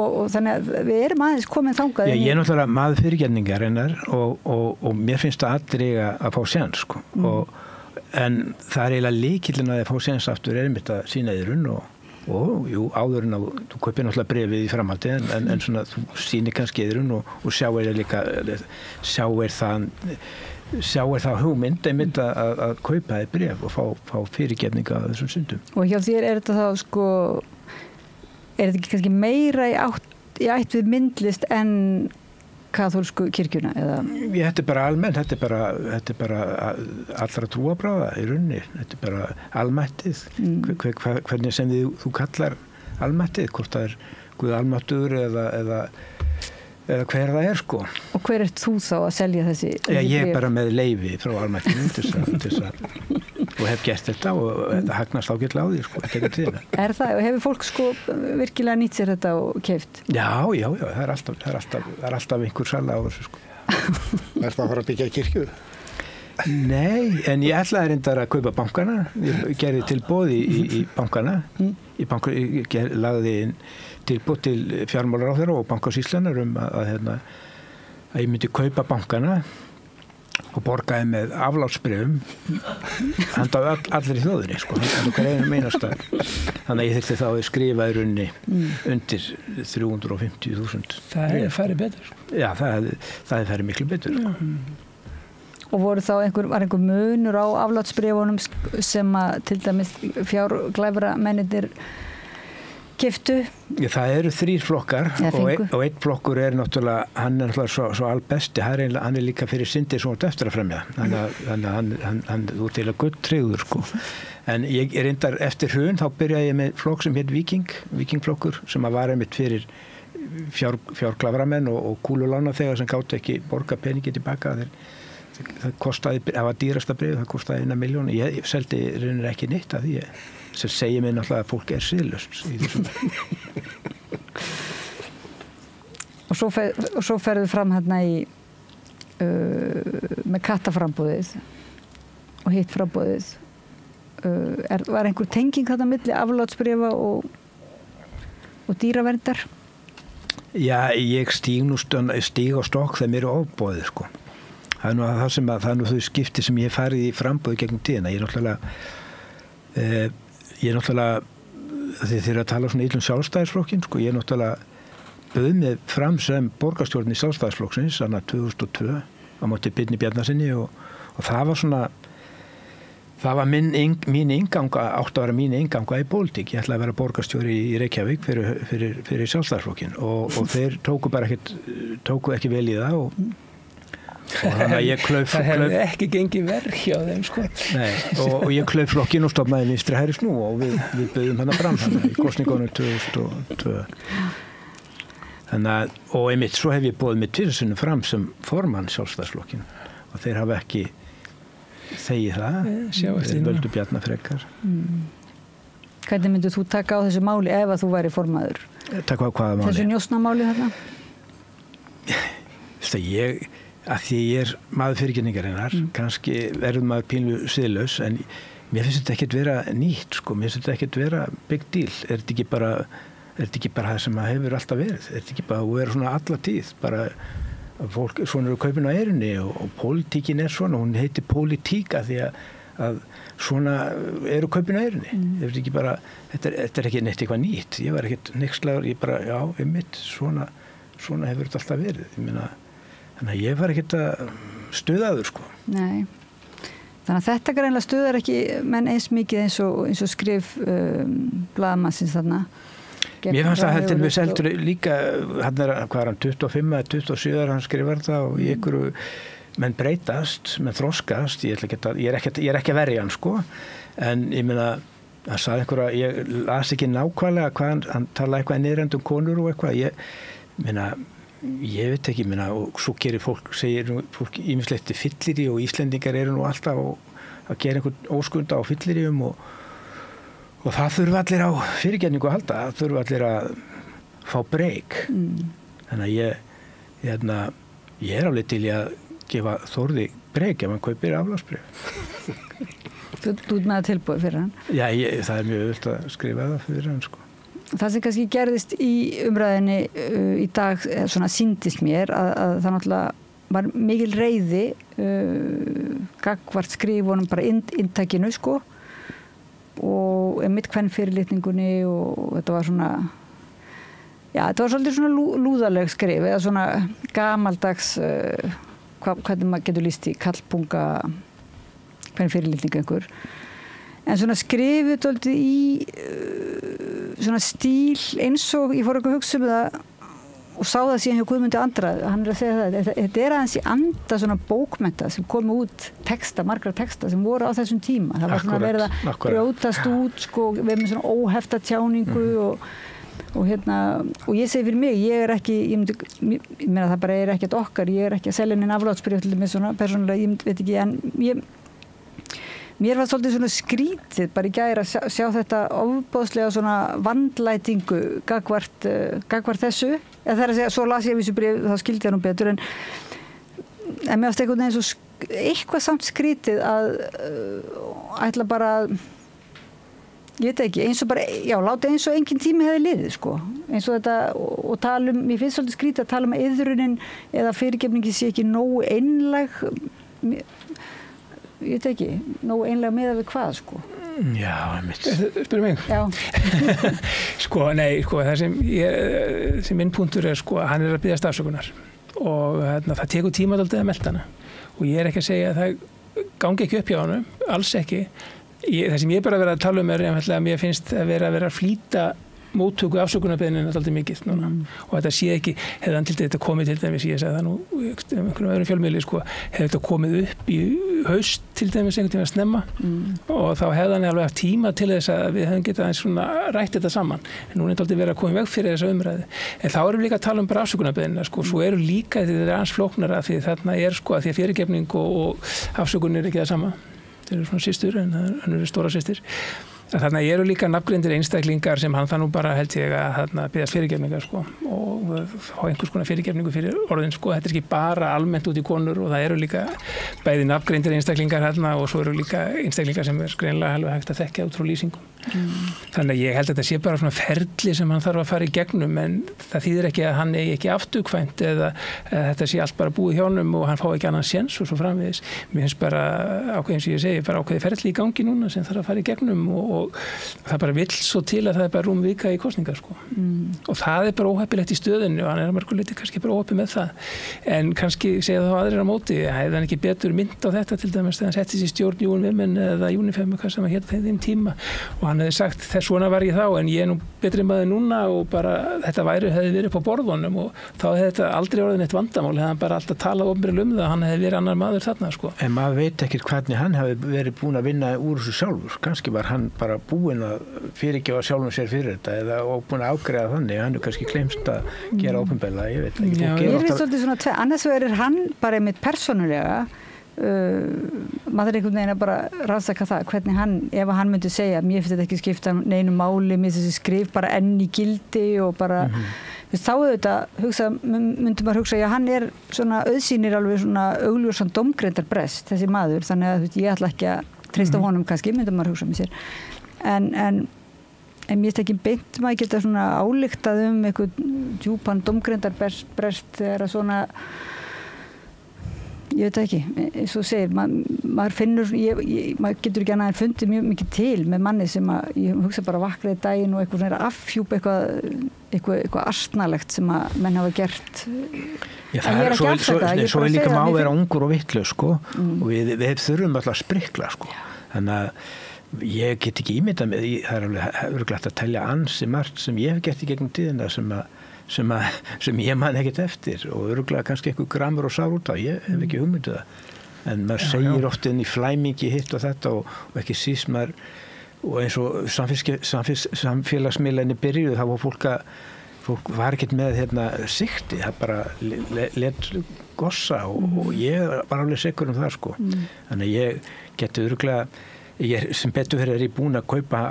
og þannig að við erum aðeins komin þangað. Ég er náttúrulega maður fyrirgefningar hennar og mér finnst það allir að fá séns en það er eiginlega lykillinn að fá séns aftur einmitt að sína iðrun og jú, áður en að þú kaupir náttúrulega bréfið í framhaldi en svona þú sýnir kannski iðrun og sjáir það hugmynd einmitt að kaupa þið bréf og fá fyrirgefninga af þessum syndum. Og hjá þér er þetta þá er þetta ekki kannski meira í ætt við myndlist en kaþólsku kirkjuna eða? Þetta er bara almennt, þetta er bara allra trúarbragða í rauninni, þetta er bara almættið, hvernig sem þú kallar almættið, hvort það er Guð almáttugur eða hver það er Og hver ert þú þá að selja þessi ég er bara með leyfi frá almættinu til þess að og hef gert þetta og þetta hagnast ágætlega á því Er það og hefur fólk virkilega nýtt sér þetta og keypt? Já, það er alltaf einhver sala á þessu Er það að fara að byggja kirkju? Nei, en ég ætlaði reyndar að kaupa bankana ég gerði tilboð í bankana ég lagði inn tilboð til fjármálaráðherra og bankasýslunar að ég myndi kaupa bankana og borgaði með aflátsbréfum handa allir í þjóðinni handa hver einum einasta þannig að ég þurfti þá að skrifa í rauninni undir 350.000 Það er farið betur Já, það er farið miklu betur Og voru þá var einhver munur á aflátsbréfunum sem að til dæmis fjárglæfra mennirnir keyptu? Það eru 3 flokkar og einn flokkur er náttúrulega, hann er náttúrulega svo albesti, hann er líka fyrir syndir svona eftir að fremja, þannig að hann út til að gulltryggður En ég er reyndar eftir hrun, þá byrjaði ég með flokk sem heit Víkingflokkur, sem að var einmitt fyrir fjárglæframenn og kúlulána þegar sem gátu ekki borga peningi tilbaka það kostaði, það var dýrasta bréf, það kostaði 1 milljón, ég seldi reynir ekki neitt af því sem segir mér náttúrulega að fólk er siðlaust í þessum. Og svo ferðu fram hérna með kattaframbúðið og hitt frambúðið. Var einhver tenging þarna milli aflátsbréfa og dýraverndar? Já, ég stíg á stokk þegar mér er ofboðið Það er nú þau skipti sem ég farið í frambúði gegnum tíðina. Ég er náttúrulega þegar að tala svona illum sjálfstæðisflokkin, ég er náttúrulega bauð mig fram sem borgarstjórn í sjálfstæðisflokksins, þannig 2002 á móti Birni Bjarnasyni og það var svona, það var mín innganga, átti að vera mín innganga í pólitík. Ég ætlaði að vera borgarstjóri í Reykjavík fyrir sjálfstæðisflokkin og þeir tóku ekki vel í það og þannig að ég klauf það hefði ekki gengið verð hjá þeim Nei, og ég klauf flokkinn og stofnaði Vinstri hægri snú og við bauðum hana fram í kosningunum 2002 þannig að og einmitt svo hef ég boðið mig tvisvar fram sem formann sjálfstæðisflokkin og þeir hafa ekki þegið það þeir völdu Bjarna frekar Hvernig myndir þú taka á þessu máli ef að þú væri formaður? Taka á hvaða máli? Þessu njósnamáli þarna? Ég, að því ég maður fyrirgefningarinnar, kannski verður maður pínu siðlaus, en mér finnst þetta ekkert vera nýtt, sko. Mér finnst þetta ekkert vera big deal. Er þetta ekki bara það sem það hefur alltaf verið? Er þetta ekki bara að vera svona alla tíð? Bara fólk, svona eru kaupin á eyrunni og pólitíkin svona, hún heitir pólitíka því að svona eru kaupin á eyrunni. Þetta er ekki neitt eitthvað nýtt. Ég var ekkert nexlaður, ég bara, já, einmitt, svona hefur þetta alltaf verið. Ég meina, þannig að ég var ekkert að stuðaður, sko. Nei. Þannig að þetta greinlega stuðar ekki menn eins mikið eins og skrif blaðamannsins þarna. Mér fannst það heldur við seldur líka, hann hvað er hann, 25 eða 27 hann skrifar það og í einhverju menn breytast, menn þroskast, ég er ekki að verja hann, sko, en ég meina, hann sagði einhverja, ég las ekki nákvæmlega hvað hann talaði eitthvað niðrandi konur og eitthvað, ég veit ekki, og svo gerir segir fólk ýmislegt fyllirí og Íslendingar eru nú alltaf að gera einhvern óskunda á fylliríum og það þurfa allir á fyrirgefningu að halda, það þurfa allir að fá breyk. Þannig að ég er alveg til í að gefa Þórði breyk ef hann kaupir aflátsbréf. Þú ert með tilbúið fyrir hann? Já, það er mjög auðvitað að skrifa það fyrir hann, sko. Það sem kannski gerðist í umræðinni í dag, svona sýndist mér að það náttúrulega var mikil reiði gagnvart skrifunum bara inntakinu, sko, og mitt kvenfyrirlitningunni og þetta var svona, já, þetta var svolítið svona lúðaleg skrif eða svona gamaldags, hvernig maður getur lýst í kallpunga kvenfyrirlitningu einhver. En svona skrifið svolítið í svona stíl eins og ég fór ekki að hugsa það og sá það síðan hjá Guðmundi Andra, hann að segja það, þetta aðeins í anda svona bókmennta sem komu út margra texta sem voru á þessum tíma. Það var svona verið að brjótast út, sko, við með svona óhefta tjáningu og ég segi fyrir mig, ég er ekki, ég meina það bara er ekkert okkar, ég er ekki að selja neina aflátsbréf til með svona persónulega, ég veit ekki, en mér var svolítið svona skrítið bara í gær að sjá þetta ofboðslega svona vandlætingu gagvart þessu. Eða það er að segja, svo las ég þessu bréf, þá skildi ég nú betur, en mér varst einhvern veginn svo eitthvað samt skrítið að ætla bara, ég veit ekki, eins og bara, já, láta eins og engin tími hefði liðið, sko. Eins og þetta, og tala mér finnst svolítið skrítið að tala iðrunin eða fyrirgefningi sé ekki nógu einlæg, ég veit ekki, nógu einlega meða við hvað, sko. Já, einmitt. Spyrir mig? Já. Það sem minn punktur er, sko, hann er að biðjast afsökunar og það tekur tíma dálítið að melta hana og ég er ekki að segja að það gangi ekki upp hjá honum, alls ekki. Það sem ég bara verið að tala er að mér finnst að vera að flýta móttöku afsökunarbeiðnin alltaf mikið núna og þetta sé ekki, hefði hann til þetta komið til dæmis, ég sagði það nú einhvern öðrum fjölmiðli, sko, hefði þetta komið upp í haust til dæmis einhvern tíma að snemma og þá hefði hann alveg haft tíma til þess að við hefðum getað eins svona rætt þetta saman, en núna er þetta verið að koma í veg fyrir þessa umræði, en þá erum við líka að tala bara afsökunarbeiðnina, sko, svo eru líka þetta er aðeins flóknara því þarna er, sko, að því að fyrirgefning og afsökun er ekki það sama, þetta eru svona systur en það eru stóra systir. Þarna eru líka nafngreindir einstaklingar sem hann það nú bara held ég að biðjast fyrirgefningar, sko, og fá einhvers konar fyrirgefningu fyrir orðin, sko. Þetta er ekki bara almennt út í konur og það eru líka bæði nafngreindir einstaklingar hérna og svo eru líka einstaklingar sem er greinlega alveg hægt að þekkja út frá lýsingum. Þannig að ég held að þetta sé bara svona ferli sem hann þarf að fara í gegnum, en það þýðir ekki að hann eigi ekki afturkvæmt eða þetta sé allt bara búið hjá honum og hann fá ekki annan séns og svo framvegis. Mér finnst bara ákveðin sem ég segi, bara ákveði ferli í gangi núna sem þarf að fara í gegnum og það bara vill svo til að það er bara rúm vika í kosningar, sko. Og það er bara óheppilegt í stöðinu og hann er að mörgu leyti kannski bara óheppið með það. En kannski segja þá aðrir á móti, hefði hann ekki betur mynd á þetta til dæmis þegar hann settist í stjórn Uniwomen eða Unifem hvað sem að hér þeim tíma og hann hefði sagt þess svona var ég þá en ég er nú betri maður núna og bara þetta hefði verið på borðunum og þá hefði þetta aldrei orðið neitt vandamál, hefði hann bara alltaf talað opinberlega það, hann hefði verið annar maður þarna, sko. En maður veit ekkert hvernig hann hefði verið búin að vinna úr þessu sjálfur, kannski var hann bara búin að fyrirgefa sjálfum sér fyrir þetta eða búin að ágreiða þannig, hann er kannski gleymst að gera opinberlega, ég veit ekki. Ég finnst svolítið svona annars vegar er hann bara einmitt persónulega maður einhvern veginn að bara rannsaka það, hvernig hann, ef hann myndi segja mér finnst þetta ekki skipta neinu máli, mér þessi skrif bara enn í gildi og bara, þá auðvitað myndi maður hugsa, já hann svona auðsýnir alveg svona augljósan dómgreindarbrest, þessi maður, þannig að ég ætla ekki að treysta honum kannski, myndi maður hugsa með sér en mér finnst ekki beint maður geta svona ályktað eitthvað djúpan dómgreindarbrest þegar að svona ég veit ekki, eins og segir maður finnur, maður getur ekki annað en fundið mjög mikið til með manni sem að ég hugsa bara vaknaði daginn og eitthvað svona afhjúpa eitthvað astnalegt sem að menn hafa gert Já, það er svo líka má vera ungur og vitlaus sko og við þurfum alltaf að sprikla sko þannig að ég get ekki ímyndað með það er alveg örugglega að telja ansi margt sem ég hef gert í gegnum tíðina sem ég man ekkert eftir og örugglega kannski eitthvað gramur og sár út á, ég hef ekki hugmyndið það en maður segir oft inn í flæmingi hitt og þetta og ekki síst maður og eins og samfélagsmiðlarnir byrjuðu þá var fólk var ekkert með sikti, það bara let gossa og ég var alveg sikur það sko þannig að ég geti örugglega sem betur fyrir ég búin að kaupa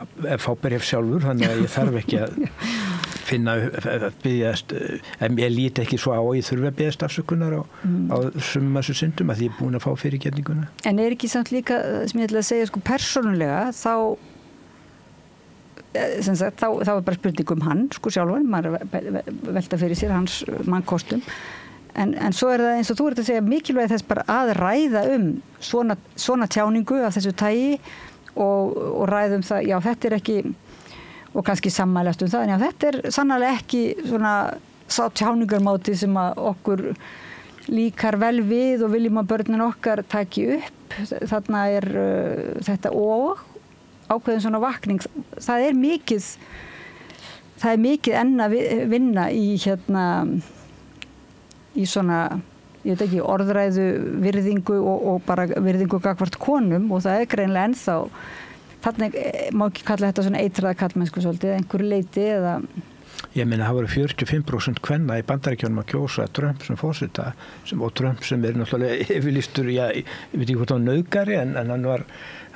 fábærjaf sjálfur þannig að ég þarf ekki að finna að byggjast en ég líti ekki svo á og ég þurfi að byggjast afsökunar á sumum þessu syndum að ég búin að fá fyrirgefninguna. En ekki samt líka sem ég ætla að segja sko persónulega þá bara spurning hann sko sjálfan, maður velta fyrir sér hans mannkostum en svo það eins og þú ert að segja mikilvægt þess bara að ræða svona tjáningu af þessu tagi og ræða það, já þetta ekki og kannski sammælast það, en já þetta sannarlega ekki svona sá tjáningarmáti sem að okkur líkar vel við og viljum að börnin okkar taki upp, þarna þetta og ákveðin svona vakning, það er mikið enn að vinna í svona, ég veit ekki, orðræðu virðingu og bara virðingu gagnvart konum og það greinlega ennþá þannig má ekki kalla þetta svona eitraða kallmennsku svolítið, einhverju leiti eða Ég meina það voru 45% kvenna í Bandaríkjunum að kjósa Trump sem forseta og Trump sem náttúrulega yfirlýstur, ég veit ekki hvort hann nauðgari en hann er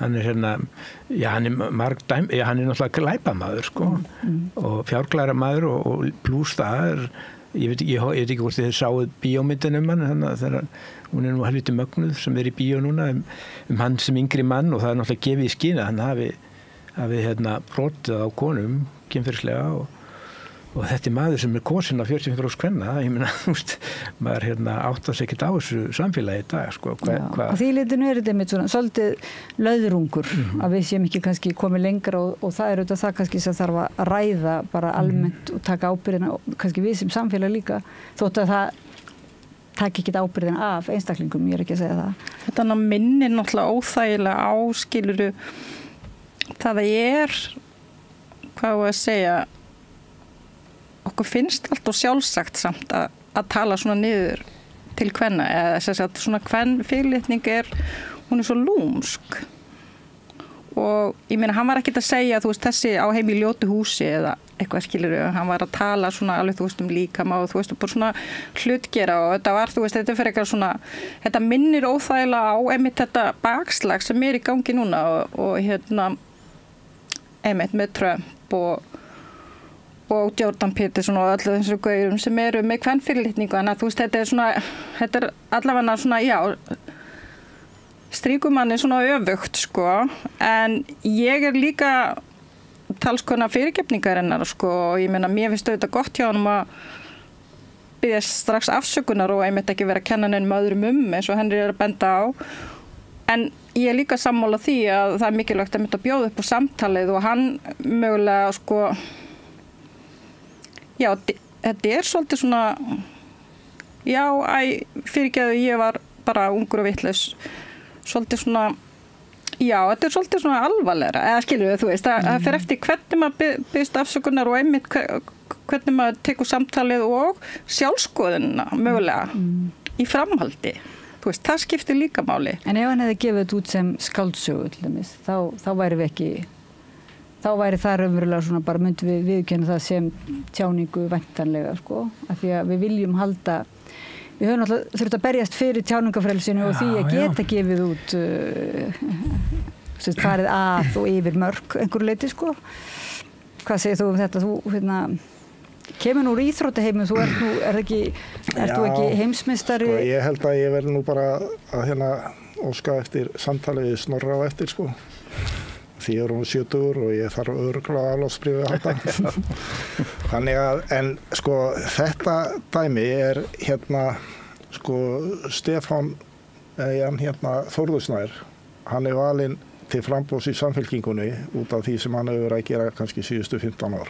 hann er náttúrulega glæpamaður sko og fjárglæramaður og pluss það ég veit ekki hvort þið sáuð bíómyndin hann þegar hún nú helviti mögnuð sem í bíó núna hann sem yngri mann og það náttúrulega gefið í skyn að hann hafi brotið á konum kynferðislega og þetta maður sem kosin af 45% kvenna, ég meina, maður áttar sig ekkert á þessu samfélagi í dag, sko. Og því litinu þetta með svona svolítið löðrungur, að við séum ekki kannski komið lengra og það auðvitað það kannski sem þarf að ræða bara almennt og taka ábyrðina, og kannski við sem samfélag líka, þótt að það taki ekkert ábyrðina af einstaklingum, ég ekki að segja það. Þetta minnir náttúrulega óþægilega á, skiluru, það hvað var að segja, okkur finnst alltaf sjálfsagt samt að tala svona niður til kvenna eða þess að svona fyrirlitning hún svo lúmsk og ég meina hann var ekkert að segja þú veist þessi á heim í ljótu húsi eða eitthvað skilur hann var að tala svona alveg þú veist líkama og þú veist bara svona hlutgera og þetta var þú veist þetta fyrir eitthvað svona þetta minnir óþægilega á einmitt þetta bakslag sem í gangi núna og einmitt með Trump og Jordan Peterson og öllu þessu gaurum sem með kvenfyrirlitningu þannig að þú veist þetta allavega svona já stríkumanni svona öfugt sko en ég líka talskona fyrirgefningarinnar sko og ég meina mér finnst þetta gott hjá hann að biðja strax afsökunar og einmitt ekki vera að kenna neinum öðrum eins og Henry að benda á en ég líka sammála því að það mikilvægt að mynda að bjóða upp á samtalið og hann mögulega sko já, þetta svolítið svona já, fyrirgeðu ég var bara ungur og vitlaus svolítið svona já, þetta svolítið svona alvarlegra eða skilur þú veist, það fer eftir hvernig maður biðst afsökunar og einmitt hvernig maður tekur samtalið og sjálfskoðunina mögulega í framhaldi þú veist, það skiptir líka máli En ef hann hefði gefið þetta út sem skáldsögu til dæmis, þá væri við ekki þá væri það raunverulega svona bara myndum við viðurkenna það sem tjáningu væntanlega sko af því að við viljum halda við höfum náttúrulega þurft að berjast fyrir tjáningafrelsinu og því að geta gefið út farið að og yfir mörk einhverju leyti sko. Hvað segir þú þetta? Þú kemur nú úr íþróttaheimum, þú ert þú ekki heimsmeistari? Sko, ég held að ég verði nú bara að óska eftir samtalið við Snorra á eftir sko. Því ég hún 70 og ég þarf örugglega aflátsbréfi að halda. Þannig að, en sko þetta dæmi sko Stefán Þórðursnær, hann valinn til framboðs í Samfylkingunni út af því sem hann hefur verið að gera kannski síðustu 15 ár.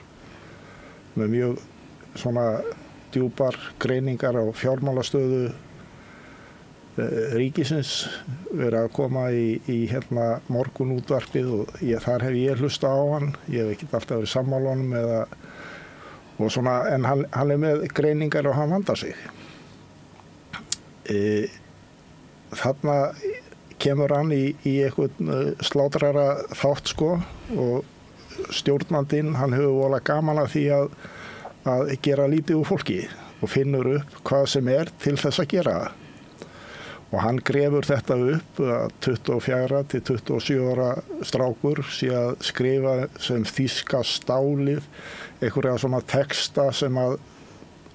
Með mjög svona djúpar greiningar á fjármálastöðu ríkisins, verið að koma í morgunútvarpið og þar hef ég hlustað á hann, ég hef ekki alltaf verið sammála honum og svona, en hann með greiningar og hann vandar sig. Þarna kemur hann í eitthvað slátrara þátt sko og stjórnandinn, hann hefur volið gaman að því að gera lítið úr fólki og finnur upp hvað sem til þess að gera það. Og hann grefur þetta upp að 24 til 27 ára strákur sé að skrifa sem þýska stálið einhverja svona texta sem að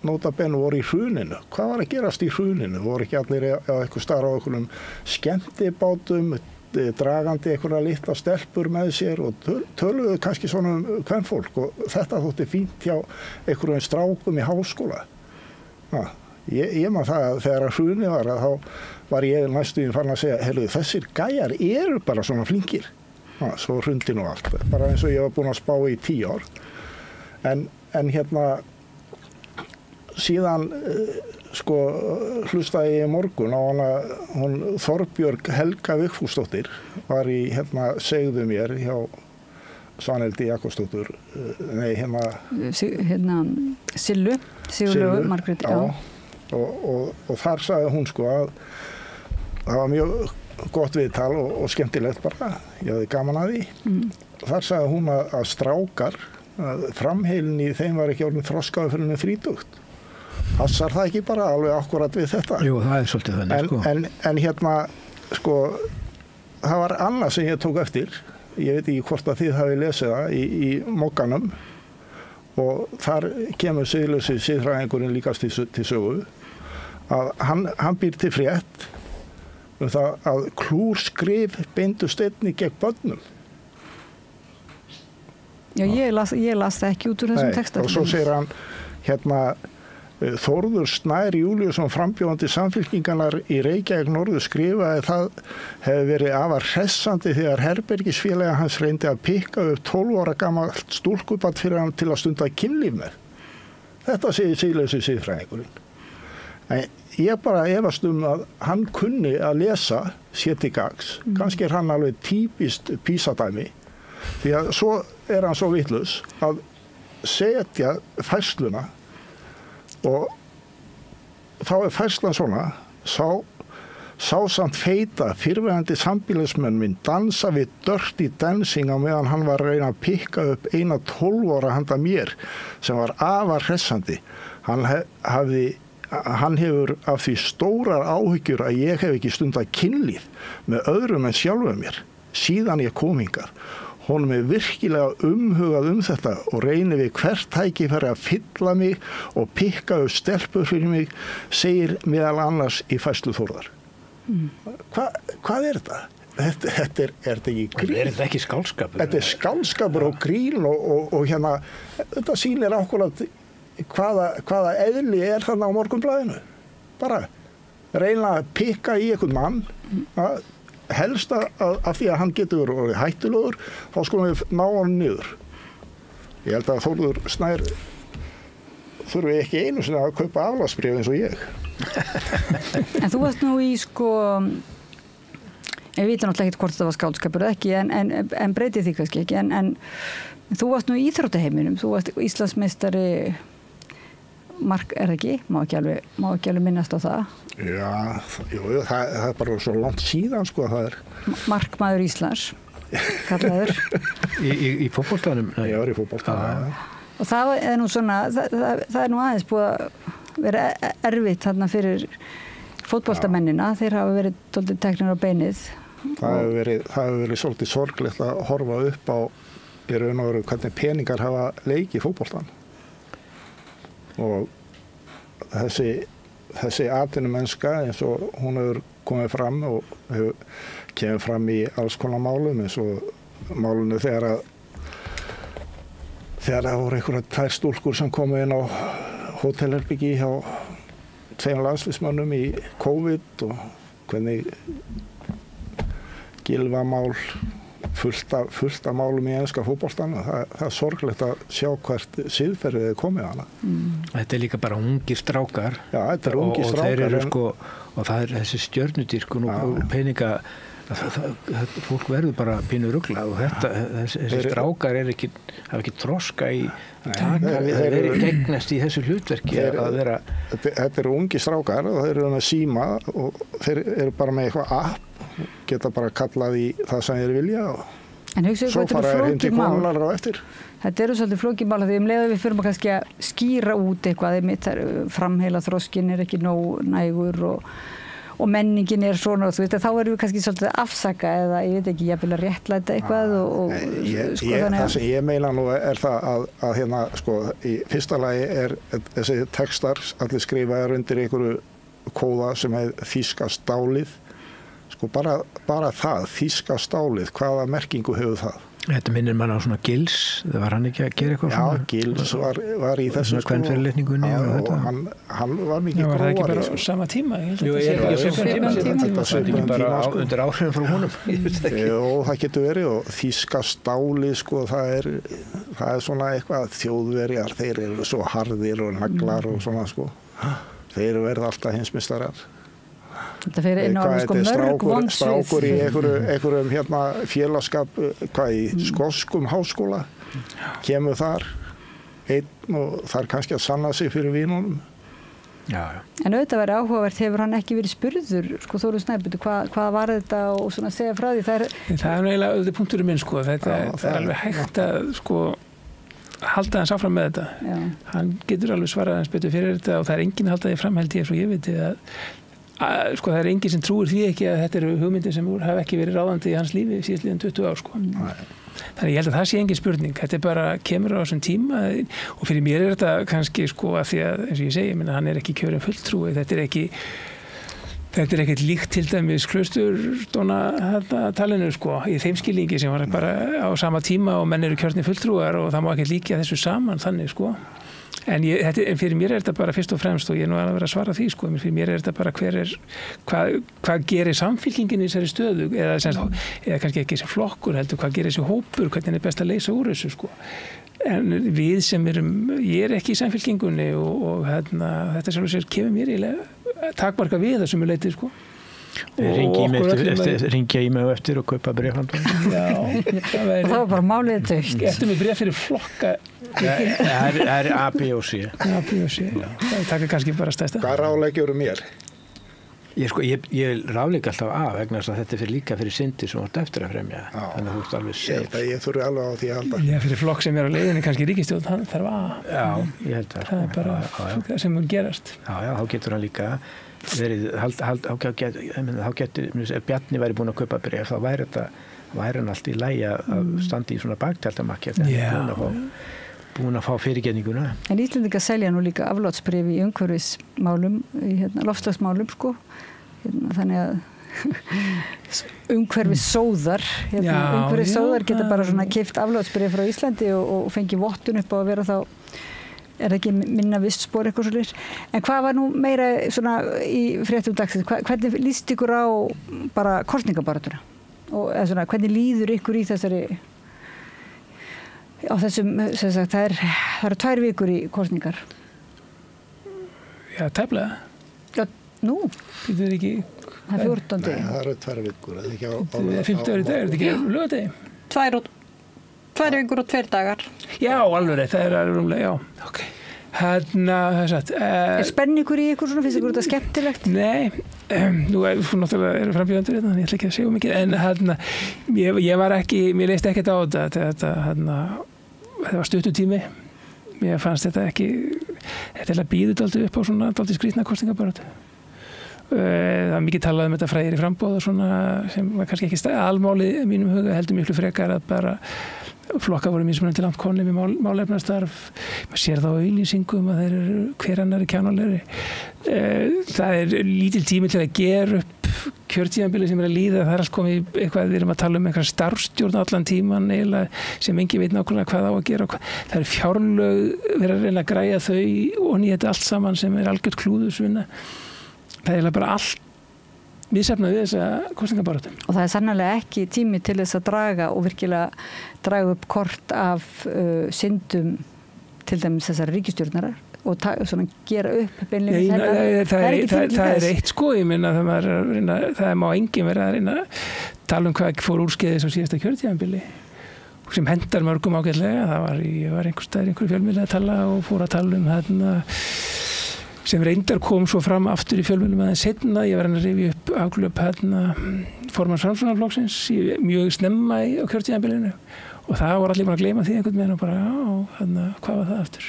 nota benn voru í hruninu. Hvað var að gerast í hruninu? Voru ekki allir eitthvað starf á einhverjum skemmtibátum, dragandi einhverja litla stelpur með sér og töluðu kannski svona kvenfólk og þetta þótti fínt hjá einhverjum strákum í háskóla. Ég maður það að þegar hrunið var að þá var ég næstuðin farin að segja, heyrðu, þessir gæjar eru bara svona flinkir. Svo hrundi nú allt, bara eins og ég var búin að spá í 10 ár. En síðan sko hlustaði ég í morgun á hún Þorbjörg Helga Vigfúsdóttir var í segðu mér hjá Svanhildi Jakobsdóttur, Sigurlaugu Margrét, og þar sagði hún sko að það var mjög gott viðtal og skemmtilegt bara, ég hafði gaman að því. Þar sagði hún að strákar, framheilin í þeim var ekki orðin þroskaður fyrir henni þrítugt. Passar það ekki bara alveg akkurat við þetta? Jú, það svolítið þannig sko. En sko, það var annað sem ég tók eftir, ég veit ekki hvort að þið hafi lesið það í Mogganum og þar kemur Sigurlausi siðfræðingurinn líkast til sögu að hann býr til frétt það að klúrskrif beindust einnig gegn börnum. Já, ég las það ekki út úr þessum texta. Og svo segir hann Þórður Snær Júlíusson frambjóðandi Samfylkingarnar í Reykjavík norður skrifaði það hefði verið afar hressandi þegar herbergisfélaga hans reyndi að pikka upp 12 ára gamalt stúlkubarn fyrir hann til að stunda kynlíf með. Þetta segir Sigurlausi siðfræðingurinn. En ég bara efast að hann kunni að lesa sér til gagns. Kannski hann alveg típist písadæmi. Því að svo hann svo vitlaus að setja færsluna og þá færslan svona sá samt feita fyrrverandi sambýlismenn minn dansa við Dirty Dancing á meðan hann var að reyna að pikka upp eina 12 ára handa mér sem var afar hressandi. Hann hefur af því stórar áhyggjur að ég hef ekki stundað kynlíf með öðrum en sjálfum mér síðan ég kom hingað. Honum virkilega umhugað þetta og reynir við hvert tækifæri að fylla mig og pikka upp stelpur fyrir mig, segir meðal annars í færslu Þórðar. Hvað þetta? Þetta er ekki grín. Er þetta ekki skálskapur? Þetta skálskapur og grín og þetta sýnir ákveðlega hvaða eðli þarna á Morgunblaðinu. Bara reyna að pikka í einhvern mann helst af því að hann getur orðið hættulegur, þá skulum við ná hann niður. Ég held að Þórður Snær þurfi ekki einu sinni að kaupa aflátsbréf eins og ég. En þú varst nú í sko, ég veit náttúrulega ekki hvort þetta var skáldskapur eða ekki, en breytið því kannski ekki, en þú varst nú í íþróttaheiminum, þú varst Íslandsmeistari er það ekki? Má ekki alveg minnast á það? Já, það er bara svo langt síðan sko það er. Markmaður Íslands, kallaður. Í fótboltanum? Ég var í fótboltanum, Og það er nú svona, það er nú aðeins búið að verið erfitt þarna fyrir fótboltamennina, þeir hafa verið dálítið teknir á beinið. Það hefur verið svolítið sorglegt að horfa upp á í raun og veru hvernig peningar hafa leikið fótboltan. Og þessi atvinnumennska eins og hún hefur komið fram og kemur fram í alls konar málum eins og málunum þegar það voru einhverja 2 stúlkur sem komu inn á hótelherbyggi hjá 2 landsliðsmönnum í COVID og hvernig Gylfamál fullt af málum í enska fótboltan. Það er sorglegt að sjá hvert siðferðið er komið hana. Þetta er líka bara ungir strákar. Já, þetta er ungir strákar. Og þeir eru og það er þessi stjörnudýrkun og peninga. Fólk verður bara pínu ruglað og þessi strákar hafa ekki þroska í að taka við að vera gegnast í þessu hlutverki að vera. Þetta eru ungi strákar og þeir eru með síma og þeir eru bara með eitthvað app, geta bara kallað í það sem þeir vilja og svo fara þeir hindi konunar á eftir. Þetta eru svolítið flókið mál því leið að við fyrir kannski að skýra út eitthvað, framheila þroskin er ekki nóg nægur og menningin er svona og þú veist að þá erum við kannski svolítið að afsaka eða ég veit ekki, ég vil að réttlæta eitthvað það sem ég meina nú er það að hérna sko í fyrsta lagi er þessi textar allir skrifaðir undir einhverju kóða sem er þýska stálið sko bara það, þýska stálið, hvaða merkingu hefur það? Þetta minnir mann á svona Gils, það var hann ekki að gera eitthvað svona? Já, Gils var í þessu sko. Kvennfyrirlitningunni og þetta. Hann var mikið grófari. Var það ekki bara sko. Sama tíma? Jú, ég er ekki bara undir áhrifum frá honum. Jú, það getur verið og þýska stáli sko, það er svona eitthvað þjóðverjar, þeir eru svo harðir og naglar og svona sko. Þeir verða alltaf heimsmeistarar. Þetta fyrir inn á sko mörg vondsvið. Strákur í einhverjum hérna félagskap í skoskum háskóla kemur þar einn og þar kannski að sanna sig fyrir vinunum. Já. En auðvitað verið áhugavert hefur hann ekki verið spurður sko Þóru Snæbjörn hvað var þetta og svona segja frá því það er eiginlega auðvitað punkturinn minn sko það er alveg hægt að sko halda hans áfram með þetta. Já. Hann getur alveg svarað hans betur fyrir þetta og það er enginn að halda því fram held ég svo ég veit sko það er enginn sem trúir því ekki að þetta eru hugmyndir sem hafa ekki verið ráðandi í hans lífi síðastliðin 20 ár sko. Þannig ég held að það sé engin spurning. Þetta er bara kemur á þessum tíma og fyrir mér er þetta kannski sko að því að eins og ég segi, hann er ekki kjörinn fulltrúi. Þetta er ekkert líkt til dæmis Klausturdóna talinu sko í þeim skilningi sem var bara á sama tíma og menn eru kjörnir fulltrúar og það má ekkert líka þessu saman þannig sko. En fyrir mér er þetta bara fyrst og fremst og ég er nú að vera að svara því sko, fyrir mér er þetta bara hvað gerir samfylkingin í þessari stöðu eða kannski ekki þessi flokkur heldur, hvað gerir þessi hópur, hvernig er best að leysa úr þessu sko. En við sem ég er ekki í samfylkingunni og þetta sjálf og sér kemur mér eiginlega takmarka við þessum leyti sko. Ringja í mig eftir og kaupa bréfhandum. Já, það var bara málið dögt. Eftir mig bréf fyrir flokka. Það er A, B og C. A, B og C, já. Það taka kannski bara stærsta. Hvað ráðleggjóru mér? Ég ráðlegg alltaf A vegna þess að þetta er líka fyrir syndir sem átt eftir að fremja. Þannig að þú ert alveg safe. Ég þurfi alveg á því að halda. Já, fyrir flokk sem er á leiðinni kannski ríkisstjórn, hann þarf A. Já, ég held það. Það er bara það sem mun gerast. Já, þá getur hann líka þá getur ef Bjarni væri búin að kaupa bréf þá væri hann allt í lagi að standa í svona baktjaldamakki búin að fá fyrirgefninguna. En Íslendingar selja nú líka aflátsbréf í umhverfismálum í loftslagsmálum sko þannig að umhverfissóðar umhverfissóðar geta bara svona keypt aflátsbréf frá Íslandi og fengi vottun upp á að vera þá er ekki minna vist spor eitthvað svolítið. En hvað var nú meira svona í fréttum dagsins? Hvernig líst ykkur á bara kosningabaráttuna? Og svona, hvernig líður ykkur í þessari á þessum, sem sagt, það eru 2 vikur í kosningar? Já, tæplega. Já, nú? Það er ekki... Það er 14. Nei, það eru 2 vikur. Það er 50 í dag, er þetta ekki lögadegi? 2 vikur og 2 dagar. Já, alveg rétt, það er rúmlega, já. Ok. Það er satt. Er spenningur í ykkur svona, finnst ykkur þetta skemmtilegt? Nei, nú náttúrulega eru frambjóðendur þetta, þannig ég ætla ekki að segja mikið, en ég var ekki, mér leist ekkert á þetta var stuttur tími, Mér fannst þetta býður dálítið upp á svona dálítið skrýtna kosningabaráttu. Það var mikið talað þetta fræðir í framboð og svona sem var kannski ekki almálið mínum huga, heldur miklu frekar að bara flokkar voru mismunandi langt komnir við málefnastarf. Maður sér það á auglýsingum að þeir eru hver annari kjánalegri. Það lítill tími til að gera upp kjörtímabili sem að líða. Það allt komið eitthvað, við erum að tala einhverja starfsstjórn allan tíman eiginlega sem engin veit nákvæmlega hvað á að gera. Það fjárlög verið að reyna að græja þau og nýja þetta allt saman sem algjört klúðursvinna. Það eiginlega bara allt misefnað við þessa kosningabaráttu. Og það sannarlega ekki tími til þess að draga og virkilega draga upp kort af syndum til dæmis þessar ríkisstjórnarar og svona gera upp beinlínis það eitt sko, ég minna það má enginn vera að reyna að tala hvað fór úrskeiðis á síðasta kjörtímabili sem hendar mörgum ágætlega. Ég var einhvers staðar einhverju fjölmiðli að tala og fór að tala sem reyndar kom svo fram aftur í fjölmiðlum aðeins seinna. Ég var að rifja upp afglöp formanns Framsóknarflokksins mjög snemma á kjörtímabilinu og það voru allir bara að gleyma því einhvern veginn og bara, hvað var það aftur?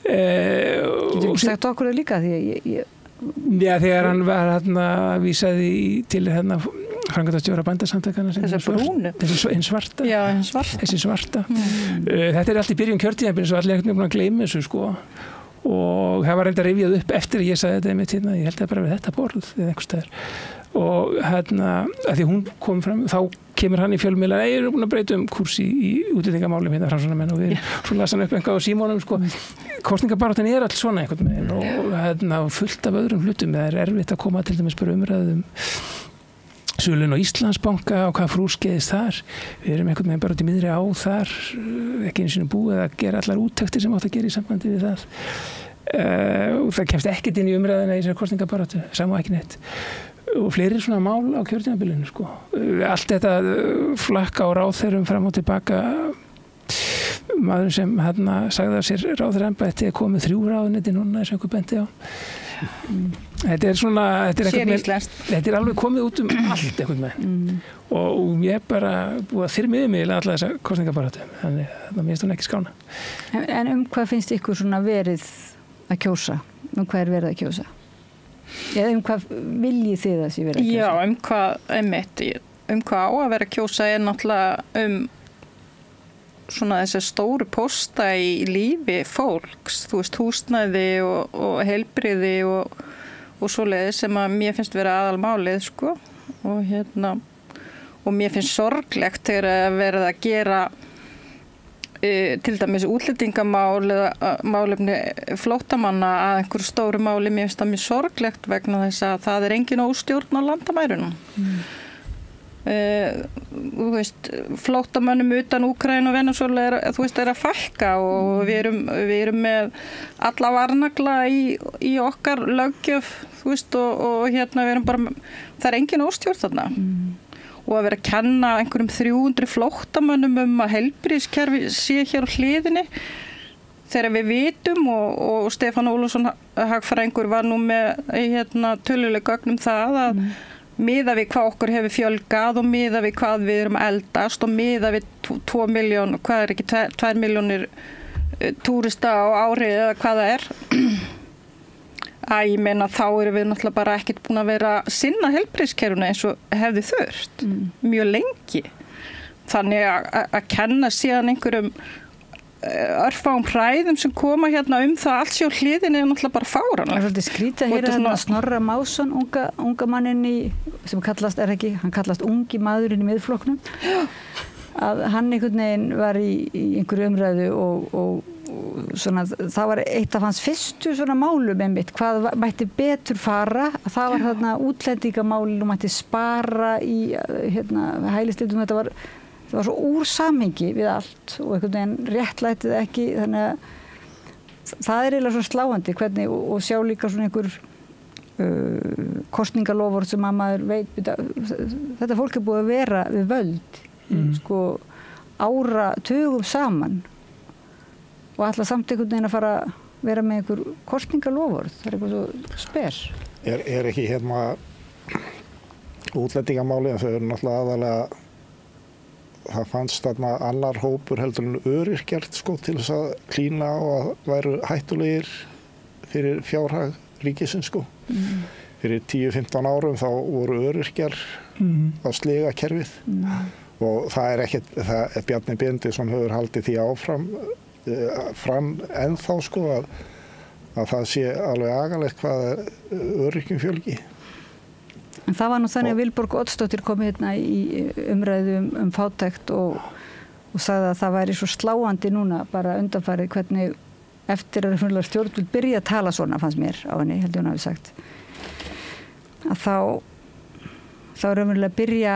Getur þú sagt okkur það líka? Já, þegar hann var vísaði til framkvæmdastjóra bændasamtakana þessa brúnu? Svarta. Já, þessi svarta. Þetta allt í byrjun kjörtímabilinu svo allir einhvern veginn að gleyma þessu sko. Og það var reynda rifjað upp eftir að ég sagði þetta einmitt hérna, ég held að bara við þetta borð eða einhvers staðar og að því hún kom fram, þá kemur hann í fjölmiðla, ég er búin að breyta kurs í útlendingamálum hérna Framsóknarmenn og við svo las hann upp eitthvað á símónum sko. Kosningabaráttan allt svona einhvern veginn og fullt af öðrum hlutum. Það erfitt að koma til dæmis bara umræðum sölun á Íslandsbanka og hvað frúskeiðist þar. Við erum einhvern veginn bara út í miðri á þar, ekki einu sinni búið að gera allar úttektir sem átt að gera í sambandi við það. Og það kemst ekkert inn í umræðina í þessari kosningabaráttu, sama ekki neitt. Og fleiri svona mál á kjörtímabilinu sko. Allt þetta flakka á ráðherrum fram og tilbaka. Maður sem sagði af sér ráðherraembætti er komið 3 ráðuneyti núna eins og einhver benti á. Þetta er svona þetta er alveg komið út allt einhvern veginn og ég er bara búið að þyrma yfir mig alla þessa kosningabaráttu þannig að mér finnst hún ekki skána. En hvað finnst ykkur svona verið að kjósa? Hvað er verið að kjósa? Eða hvað viljið þið að sé verið að kjósa? Já, hvað á að vera að kjósa er náttúrulega svona þessi stóru posta í lífi fólks, þú veist, húsnæði og heilbrigði og svoleiðis sem að mér finnst vera aðalmálið sko og mér finnst sorglegt þegar að verða að gera til dæmis útlendingamál eða málefni flóttamanna að einhverju stóru máli. Mér finnst það mjög sorglegt vegna þess að það er engin óstjórn á landamærunum. Þú veist, flóttamönnum utan Úkraínu og Venesúela er að fækka og við erum með alla varnagla í okkar löggjöf, þú veist, og við erum bara, það er engin óstjórn þarna. Og að vera að kenna einhverjum 300 flóttamönnum að heilbrigðiskerfi sé hér á hliðinni þegar við vitum og Stefán Ólafsson hagfræðingur var nú með töluleg gögn það að miðað við hvað okkur hefur fjölgað og miðað við hvað við erum eldast og miðað við 2 miljón, hvað er ekki 2 miljónir túrista á ári eða hvað það er ég meina þá erum við náttúrulega bara ekkert búin að vera að sinna heilbrigðiskerfinu eins og hefði þurft mjög lengi. Þannig að kenna síðan einhverjum örfáum hræðum sem koma það allt sér á hliðinni er náttúrulega bara fáranlegt. Það er svolítið skrítið að heyra Snorra Másson, unga mannin sem kallast, hann kallast ungi maðurinn í miðflokknum. Að hann einhvern veginn var í einhverju umræðu og svona, það var eitt af hans fyrstu svona málum einmitt, hvað mætti betur fara, það var þarna útlendingamálin og mætti spara í hælisleitum, þetta var svo úr samhengi við allt og einhvern veginn réttlætið ekki, þannig að það er eiginlega svo sláandi hvernig og sjá líka svona einhver kosningalofur sem að maður veit, þetta fólk er búið að vera við völd sko áratugum saman og alltaf samt einhvern veginn að fara að vera með einhver kosningalofur, það er eitthvað svo spes. Er ekki útlendingamálið, þau eru náttúrulega aðalega það fannst þarna annar hópur heldur en öryrkjar sko til þess að klína og að væru hættulegir fyrir fjárhag ríkisins sko. Fyrir 10-15 árum þá voru öryrkjar að sliga kerfið og það er ekkert, Bjarni Benediktsson hefur haldið því fram ennþá sko að það sé alveg agalegt hvað öryrkjum fjölgi. En það var nú þannig að Vilborg Oddsdóttir kom hérna í umræðu fátækt og sagði að það væri svo sláandi núna bara undanfarið hvernig eftir að stjórnvöld byrja að tala svona fannst mér á henni, held ég hún hafi sagt. Að þá raunverulega byrja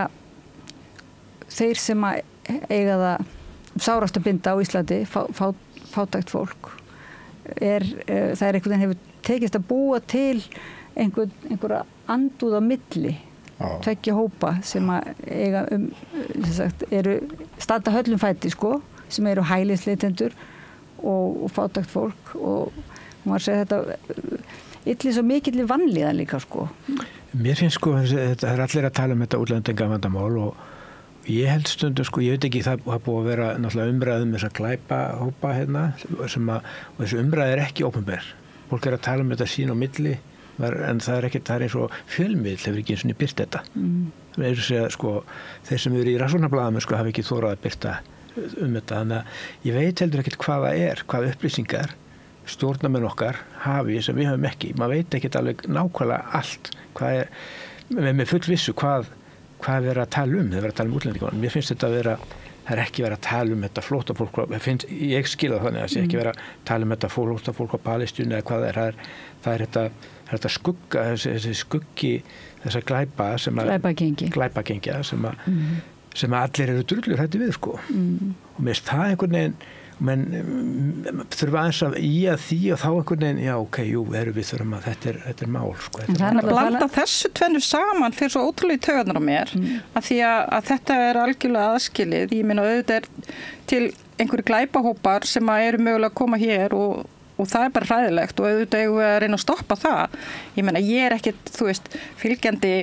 þeir sem að eiga það sárast að binda á Íslandi, fátækt fólk, það er einhvern veginn hefur tekist að búa til einhverja andúð á milli tveggja hópa sem að eiga eru standa höllum fæti sko, sem eru hælisleitendur og fátækt fólk og hún var að segja þetta ylli svo mikill vanlíðan líka sko. Mér finnst sko, það er allir að tala þetta útlendingavandamál og ég held stundum sko, ég veit ekki, það búið að vera náttúrulega umræðum þess að glæpa hópa hérna, og þessu umræð er ekki opinber. Fólk er að tala þetta sín á milli, en það er eins og fjölmiðl hefur ekki eins og byrst þetta. Það er að segja sko, þeir sem eru í rannsóknarblaðum sko hafa ekki þorað að byrta þetta, þannig að ég veit heldur ekkert hvað það er, hvað upplýsingar stjórnarmenn okkar hafi sem við höfum ekki. Maður veit ekkert alveg nákvæmlega allt, hvað er, með full vissu hvað er verið að tala þeir verið að tala útlendingar. Mér finnst þetta að vera, það er ekki verið að tala þetta flóttafólk, ég skila þannig að það sé ekki verið að tala þetta flóttafólk á Palestínu eða hvað það er þetta skugga, þessi skuggi þessa glæpagengja sem allir eru drullur hætti við sko. Og mér finnst það einhvern veginn menn þurfa aðeins að í að því og þá einhvern veginn, já ok, við þurfum að þetta er mál sko. Það er að blanda þessu tvennu saman fyrir svo ótrúlega í taugarnar á mér að því að þetta er algjörlega aðskilið. Ég meina auðvitað er til einhverju glæpahópar sem eru mögulega að koma hér og það er bara hræðilegt og auðvitað eigum við að reyna að stoppa það. Ég meina ég er ekkert, fylgjandi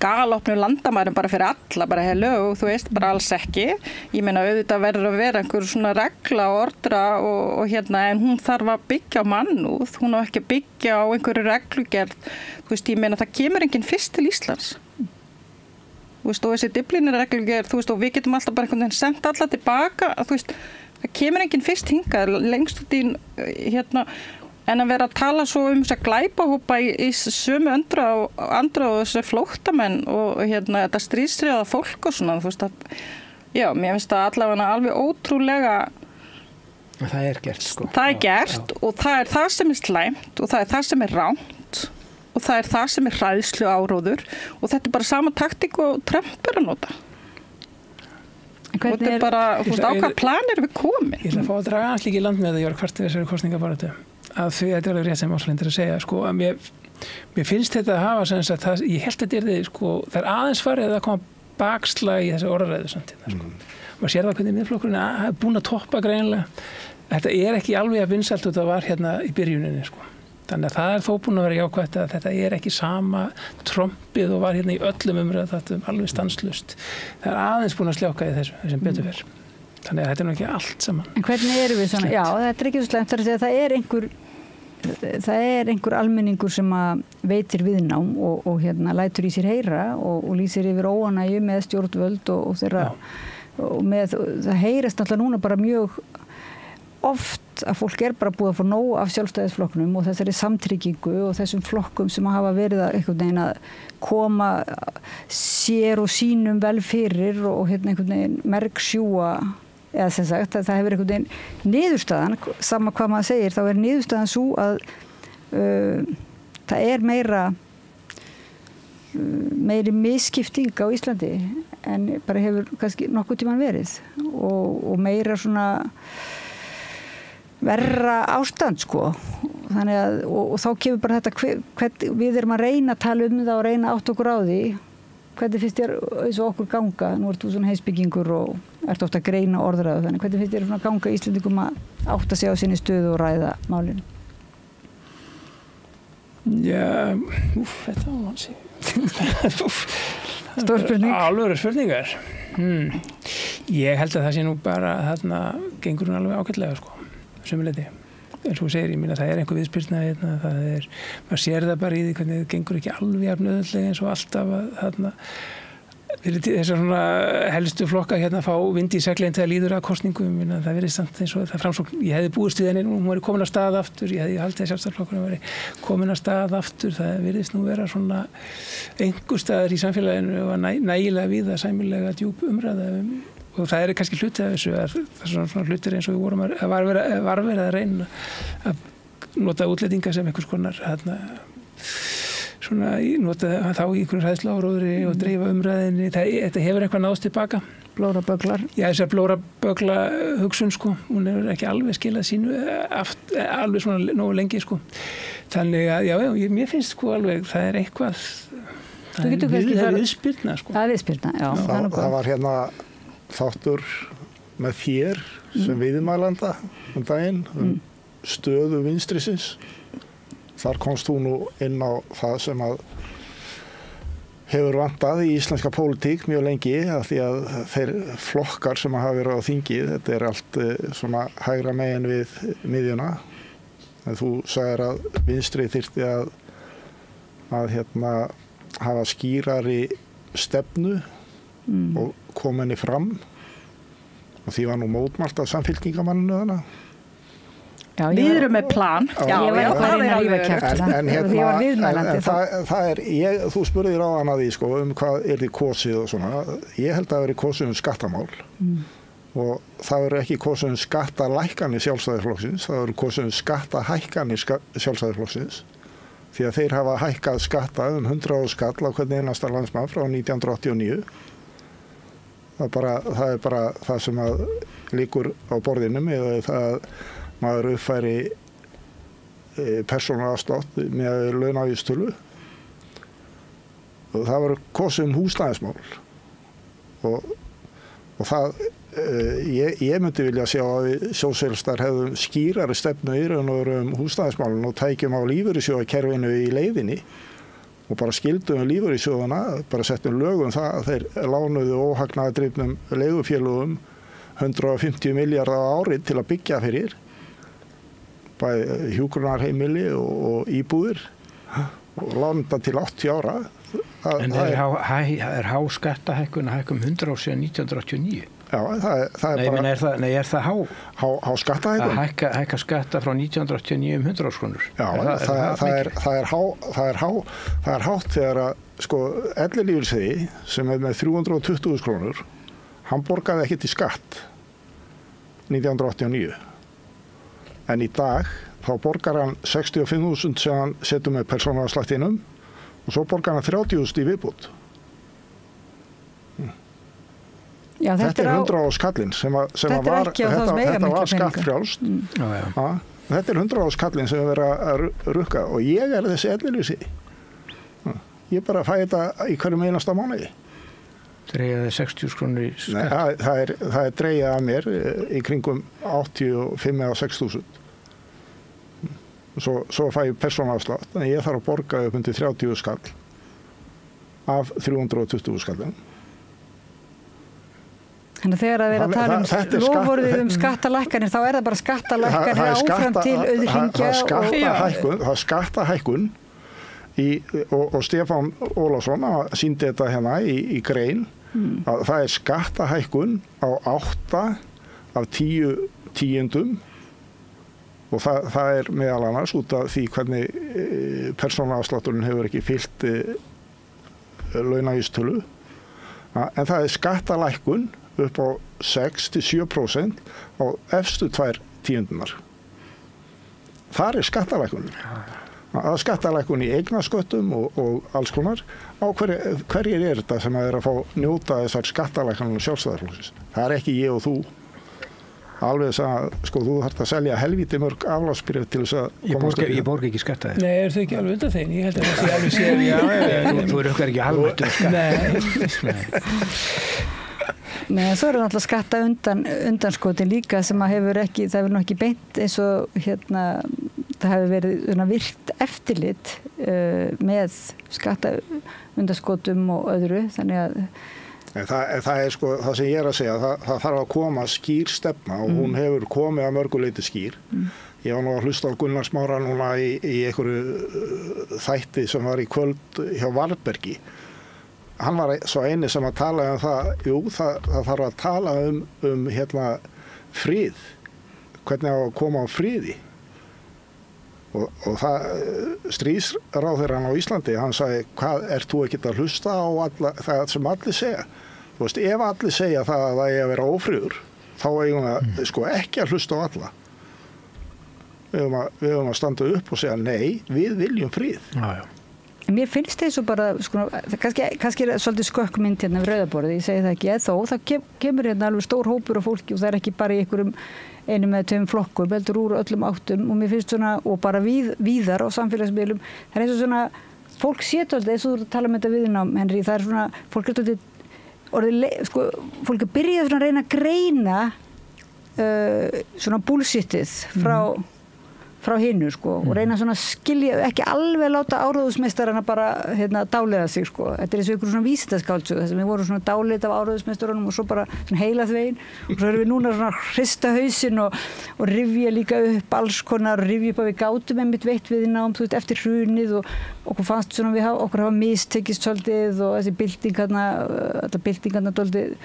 galopnu landamærum bara fyrir alla, bara hello, bara alls ekki. Ég meina auðvitað verður að vera einhver svona regla og ordra og en hún þarf að byggja á mannúð, hún á ekki að byggja á einhverju reglugerð. Ég meina það kemur enginn fyrst til Íslands. Og þessi Dyflinnarreglugerð, og við getum alltaf bara einhvern veginn sendt alla tilbaka, það kemur enginn fyrst hingað, lengst út í en að vera að tala svo þess að glæpahópa í sömu andra og þessi flóttamenn og þetta stríðshrjáða fólk og svona, já, mér finnst það allavega alveg ótrúlega. Það er gert sko. Það er gert og það er það sem er slæmt og það er það sem er rangt og það er það sem er hræðslu áróður og þetta er bara sama taktík og Trump er að nota. Og þetta er bara, á hvað plan erum við komin? Ég ætla að fá að draga allir ekki land með það, ég var hvart þessari kosningabaráttu. Að því þetta er alveg rétt sem Áslindur að segja sko, að mér finnst þetta að hafa sem sagt, ég held að þetta sko, það er aðeins farið að koma bakslag í þessi orðaræðu samt sko. Maður sér það hvernig miðflokkurinn er búin að toppa greinilega. Þetta er ekki alveg að vinsælt og það var hérna í byrjuninni sko. Þannig að það er þó búin að vera jákvætt að þetta er ekki sama trompið og var hérna í öllum umræðum alveg stanslust. Það er aðeins búin að sljáka í þessu sem betur fer. Þannig að þetta er nú ekki allt saman. En hvernig erum við svona? Já, þetta er ekki svo slæmt að það er einhver almenningur sem að veitir viðnám og lætur í sér heyra og lýsir yfir óánægju með stjórnvöld og þeirra og það heyrast alltaf núna bara mjög oft að fólk er bara búið að fá nóg af sjálfstæðisflokknum og þessari samtryggingu og þessum flokkum sem hafa verið að einhvern veginn að koma sér og sínum vel fyrir og einhvern veginn mergsjúa eða sem sagt að það hefur einhvern veginn niðurstaðan, sama hvað maður segir, þá er niðurstaðan svo að það er meiri misskipting á Íslandi en bara hefur kannski nokkuð tíman verið og meira svona verra ástand sko. Þannig að og þá kemur bara þetta við erum að reyna að tala það og reyna að átta okkur á því. Hvernig finnst þér eins og okkur ganga? Nú ert þú svona heimspekingur og ert ofta að greina orðræðu, þannig hvernig finnst þér svona ganga Íslendingum að átta sig á sinni stöðu og ræða málinu? Já, þetta var mann sig. Stór spurning. Alvöru spurningar. Ég held að það sé nú bara þarna gengur hún alveg ágætlega sko, sömuleyti. Eins og þú segir, ég minna það einhver viðspyrna hérna, maður sér það bara í því hvernig það gengur ekki alveg jafn auðveldlega eins og alltaf að þarna þessar svona helstu flokka hérna fá vind í seglein þegar líður að kosningum, það verið samt eins og það framsókn, ég hefði búist við henni, hún var komin að stað aftur, ég hefði haldið sjálfstæðisflokkurinn var komin að stað aftur, það virðist nú vera svona einhver staðar í samfélaginu og nægilega víða sæmilega djúp umræða og það kannski hluti af þessu, það er svona hlutir eins og við vorum var verið að reyna að nota útlendinga sem einhvers konar hérna svona nota þá í einhverjum hræðsluáróðri og dreifa umræðinni, þetta hefur eitthvað náðst tilbaka. Blórabögglar. Já, þessar blóraböggla hugsun sko, hún hefur ekki alveg skilað sínu alveg svona nógu lengi sko. Þannig að já, mér finnst sko alveg, það er eitthvað það er viðspyrna sko. Það er viðspyrna, já. Það var hérna þáttur með þér sem viðmælanda daginn, stöðu vinstrisins. Þar komst þú nú inn á það sem að hefur vantað í íslenska pólitík mjög lengi af því að þeir flokkar sem hafa verið á þingi, þetta er allt svona hægra megin við miðjuna. Þú sagðir að vinstri þyrfti að hérna hafa skýrari stefnu og koma henni fram og því var nú mótmælt af samfylkingamanninu þarna. Já, við erum með plan. Ég var eitthvað að reyna að lífa kæft því ég var viðmælandi. Þú spurðir á hana því sko, hvað þið kosið og svona. Ég held að það veri kosið skattamál og það veri ekki kosið skattalækkanir Sjálfstæðisflokksins, það veri kosið skattahækkanir Sjálfstæðisflokksins því að þeir hafa hækkað skatta 100 skall á hvern einasta landsmann frá 1989. Það er bara það sem að liggur á borðinu með það maður uppfæri persónuafslátt með launavísitölu og það var kosið húsnæðismál og það ég myndi vilja sjá að sósíalistar hefðum skýrari stefnu í raun og veru húsnæðismálun og tækjum á lífeyrissjóðakerfinu í leiðinni og bara skildum lífeyrissjóðana, bara settum lögum það að þeir lánuðu óhagnaðardrifnum leigufélögum 150 milljarða á ári til að byggja fyrir bæði hjúkrunarheimili og íbúðir og lánda til 80 ára. En er há skattahækkun að hækkum 100 ár síðan 1989? Já, það er bara... Er það há skattahækkun? Að hækka skatta frá 1989 100 árskronur? Já, það er hátt þegar að sko ellilífeyrisþegi sem með 320.000 krónur, hann borgaði ekkert í skatt 1989. En í dag þá borgar hann 65.000 sem hann setur með persónuafslættinum og svo borgar hann 30.000 í viðbót. Já, þetta er 100 á skallin sem var skattfrjálst. Þetta er 100 á skallin sem verið að rukka og ég er þessi ellilífeyrisþegi. Ég bara fæ þetta í hverjum einasta mánuði. Dreigaði 60 krónur í skatt? Nei, það er dreigað af mér í kringum 85 eða 6.000. Svo fæ ég persónuafslátt, en ég þarf að borga upp undir 30 skall af 320 skallum. Þannig að þegar að vera að tala loforðið skattalækkanir, þá er það bara skattalækkanir áfram til auðhringja það er skattahækkun og Stefán Ólafsson sýndi þetta hérna í grein að það er skattahækkun á 8 af 10 tíundum og það er meðal annars út af því hvernig persónuafslátturinn hefur ekki fylgt launavísitölu en það er skattalækkun upp á 6-7% á efstu 2 tíundunar. Þar er skattalækkun. Að skattalækkun í eignasköttum og alls konar á hverjir er þetta sem er að fá njóta þessar skattalækkanum Sjálfstæðisflokksins. Það er ekki ég og þú. Alveg þess að sko þú þarft að selja helvíti mörg aflátsbréf til þess að komast Ég borga ekki skatta þér. Nei, er þau ekki alveg undan þeim? Ég held að það sé alveg sér. Þú eru ekki alveg skatta. Nei, svo eru náttúrulega skatta undanskotin líka sem að hefur ekki, það hefur nú ekki beint eins og hérna hvort það hefði verið virkt eftirlit með skattaundanskotum og öðru, þannig að það sko, það sem ég að segja, það þarf að koma skýr stefna og hún hefur komið að mörguleiti skýr. Ég var nú að hlusta á Gunnar Smára núna í einhverju þætti sem var í kvöld hjá Varbergi. Hann var svo eini sem að tala það, það þarf að tala frið, hvernig á að koma á friði. Og það, stríðsráðherrann á Íslandi, hann sagði, hvað ert þú ekkert að hlusta á það sem allir segja? Þú veist, ef allir segja það að það er að vera ófriður, þá eigum við sko ekki að hlusta á alla. Við höfum að standa upp og segja, nei, við viljum frið. Já. Mér finnst það svo bara, sko, kannski er svolítið skökkmynd hérna við Rauðaborðið, ég segi það ekki, þá kemur hérna alveg stór hópur af fólki og það er ekki bara í einhverjum einum eða tveim flokkum, heldur úr öllum áttum og mér finnst svona, og bara víðar á samfélagsmiðlum, það er eins og svona, fólk sétt alltaf, eins og þú tala um þetta viðnám, Henry, það er svona, fólk er alltaf, sko, fólk er byrjað svona að reyna að greina svona bullshitið frá hinu sko og reyna svona að skilja, ekki alveg láta áróðusmeistarana bara dáleiða sig sko. Þetta er eins og ykkur svona vísindaskáldsögu þess að við vorum svona dáleitt af áróðusmeistarunum og svo bara svona heila þvegin og svo erum við núna svona hrista hausinn og rifja líka upp alls konar, rifja upp að við gátum einmitt veitt við nám, þú veist, eftir hrunið og okkur fannst svona okkur hafa mistekist svolítið og þessi byltingarna, allar byltingarna dálítið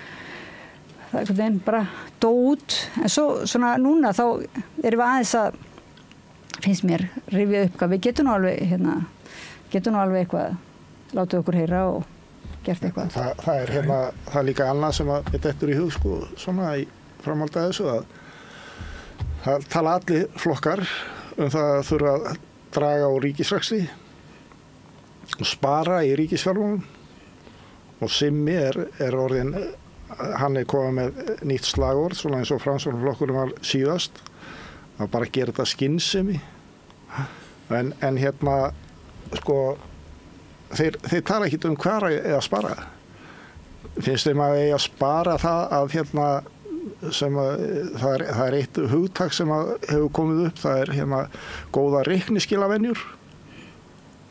það er einhvern veginn bara dó út en svo svona núna þá erum við aðeins að finnst mér rifja upp hvað við getum nú alveg eitthvað látið okkur heyra og gert eitthvað. Það er það er líka annað sem að þetta eftir í hug sko, svona í framhaldi að þessu að það tala allir flokkar það að þurfa að draga á ríkisrekstri og spara í ríkisfjármálum og Simmi er orðin, hann er komið með nýtt slagorð, svona eins og Framsóknarflokkurinn var síðast að bara gera þetta skynsemi en sko þeir tala ekki hvað er að spara finnst þeim að eiga að spara það að sem að það er eitt hugtak sem að hefur komið upp, það er góða reikniskilavenjur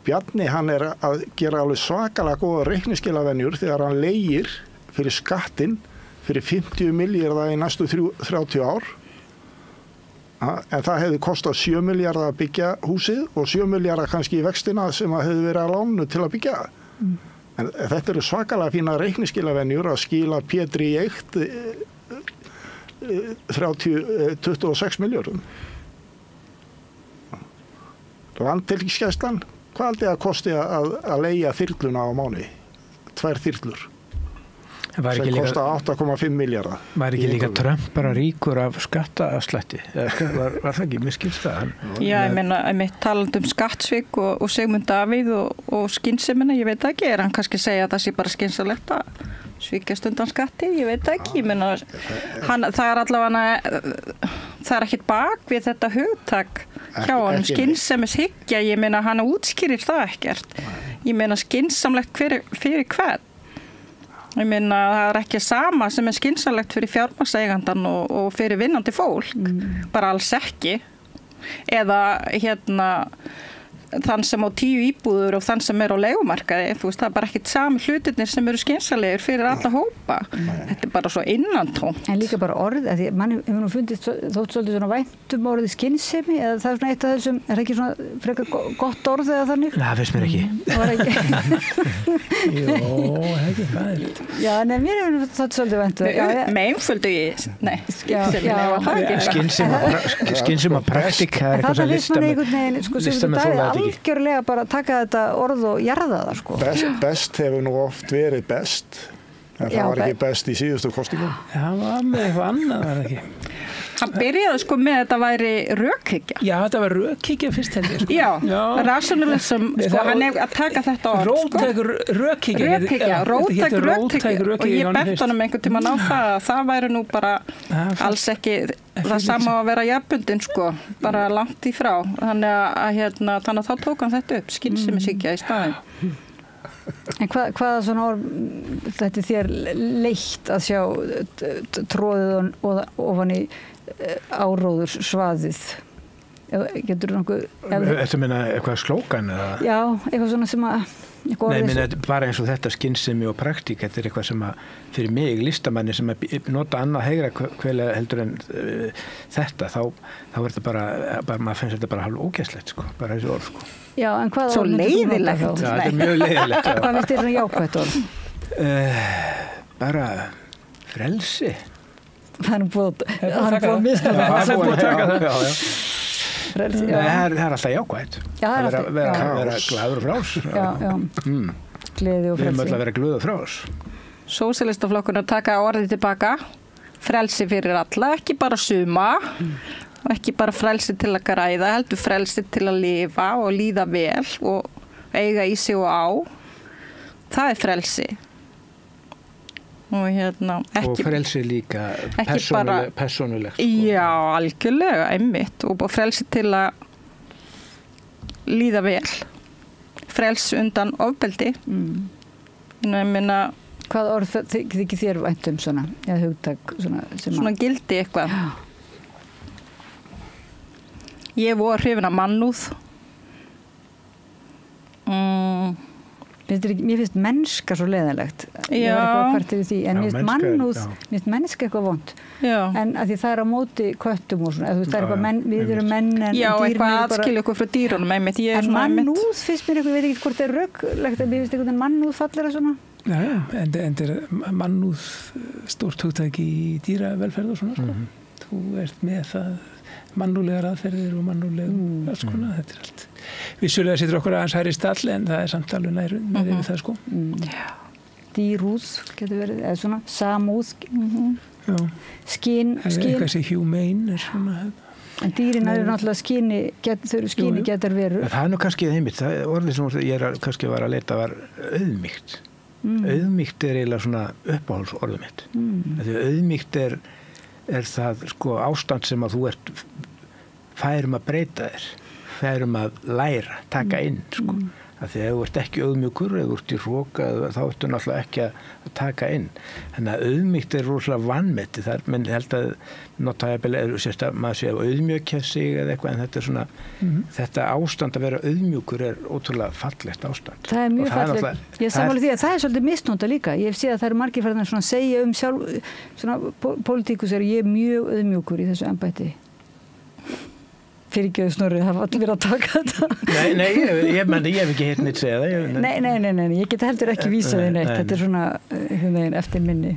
Bjarni hann er að gera alveg svakalega góða reikniskilavenjur þegar hann leigir fyrir skattinn fyrir 50 milljarða í næstu 30 ár en það hefði kostað 7 milljarða að byggja húsið og 7 milljarða kannski í vextina sem að hefði verið að lánu til að byggja en þetta eru svakalega fína reikniskilavenjur að skila Pétri í eitt 26 milljörðum Landhelgisgæslan hvað haldið að kosti að leigja þyrluna á mánuði 2 þyrlur sem kosta 8,5 milljarða. Var ekki líka Trump bara ríkur af skattaafslætti? Var það ekki? Mér skilst það. Já, ég meina, talandi skattsvik og Sigmund Davíð og skynsemina, ég veit ekki, hann kannski segja að það sé bara skynsalegt að svíkjast undan skatti, ég veit ekki, ég meina, það er allavega, það er ekkert bak við þetta hugtak hjá hann, skynsemishyggja, ég meina, hann útskýrir það ekkert. Ég meina, skynsamlegt fyrir hvern. Ég meina, það er ekki sama sem er skynsamlegt fyrir fjármagnseigandann og fyrir vinnandi fólk, bara alls ekki. Eða þann sem á 10 íbúður og þann sem er á leigumarkaði, þú veist, það er bara ekkert sami hlutirnir sem eru skynsamlegir fyrir alla hópa. Þetta er bara svo innantómt. En líka bara orð, því mann hefur nú fundið þótt svolítið svona væntum orðið skynsemi, eða það er svona eitt af þessum, er ekki svona frekar gott orð eða þannig? Nei, það finnst mér ekki. Var ekki? Jó, ekki, hvað er þetta? Já, nei, mér hefur þótt svolítið væntum. Með einföldu skynsema praktika er eitthvað sem algjörlega bara taka þetta orð og jarða það sko. Best hefur nú oft verið best en það var ekki best í síðustu kosningum. Það var með eitthvað annað, var ekki. Hann byrjaði sko með þetta væri rökhyggja. Já, þetta var rökhyggja fyrst heldur. Sko. Já, rationalism, sko, hann er að taka þetta orð. Róttækur rökhyggja. Róttæk rökhyggja. Og ég bent honum einhvern tímann á það væri nú bara alls ekki það sama að vera jafnbundin, sko, bara langt í frá. Þannig að þá tók hann þetta upp, skynsemishyggja í staðinn. En hvaða svona orð þetta þér leitt að sjá tróðið ofan í áróður svaðið? Getur nokkuð... Þetta meina eitthvað slókan eða? Já, eitthvað svona sem að... Nei, minna, bara eins og þetta skynsemi og praktík, þetta eitthvað sem að fyrir mig, listamanni sem að nota annað heigra kveila heldur en þetta, þá þetta bara maður finnst þetta bara hálf ógeðslegt, sko, bara þessi orð, sko. Já, en hvað svo leiðilegt. Já, þetta er mjög leiðilegt. Hvað finnst þér svona jákvætt orð? Bara frelsi. Það er búið að mista það. Frelsi, já. Það er alltaf jákvætt. Já, það er alltaf. Vera glaður og frás. Já. Gleði og frelsi. Við erum öll að vera glöð og frás. Sósíalistaflokkurinn að taka orðið tilbaka. Frelsi fyrir alla, ekki bara suma. Og ekki bara frelsi til að græða, heldur frelsi til að lifa og líða vel og eiga í sig og á. Það er frelsi. Og ekki, og frelsi líka persónulegt, sko. Já, algjörlega, einmitt, og frelsi til að líða vel, frelsi undan ofbeldi. Meina, hvað orð þykir þér vænt svona, eða hugtak svona gildi eitthvað? Ég var hrifin af mannúð. Mér finnst mennska svo leiðilegt. Já. Ég var eitthvað hvert yfir því, en mér finnst mannúð, mér finnst mennska eitthvað vond. Já. En að því það er á móti köttum og svona, það er eitthvað við erum menn en já, dýrin eitthvað aðskilja okkur frá dýrunum, einmitt. En mannúð finnst mér eitthvað, ég veit ekki hvort það er rögglegt, en mér finnst eitthvað mannúð fallara svona. Já, en er mannúð stórt hugtæki í dýravelferð og svona, sko. Þú ert með það mannúðlegar aðferðir og mannúðleg alls konar, þetta er allt. Vissulega situr okkur aðeins hærri stall en það er samt alveg nærri við það, sko. Dýrúð getur verið, eða svona samúð, skinn. Eitthvað sem humane er svona. En dýrin eru náttúrulega skinni getur verið. Það er nú kannski einmitt, orðið sem ég kannski var að leita var auðmýkt. Auðmýkt er eiginlega svona uppáhaldsorðið mitt. Því auðmýkt er það, sko, ástand sem að þú ert færum að breyta þér, færum að læra, taka inn, sko. Að því að þú ert ekki auðmjúkur eða þú ert í hroka, þá ertu náttúrulega ekki að taka inn. Þannig að auðmýkt er rosalega vanmeti. Það er, menn held að maður sé að auðmjökja sig eða eitthvað, en þetta er svona, þetta ástand að vera auðmjúkur er ótrúlega fallegt ástand. Það er mjög fallegt. Ég sammála því að það er svolítið misnóta líka. Ég hef séð að það eru margir farnir svona að segja sjálf, svona pólitíkus ég er mjög auðmjúkur í þessu embætti. Fyrirgjöðu Snorri, það var allir verið að taka þetta. Nei, ég hef ekki hitt neitt segja það. Nei, ég get heldur ekki vísað þig neitt. Þetta er svona eftir minni.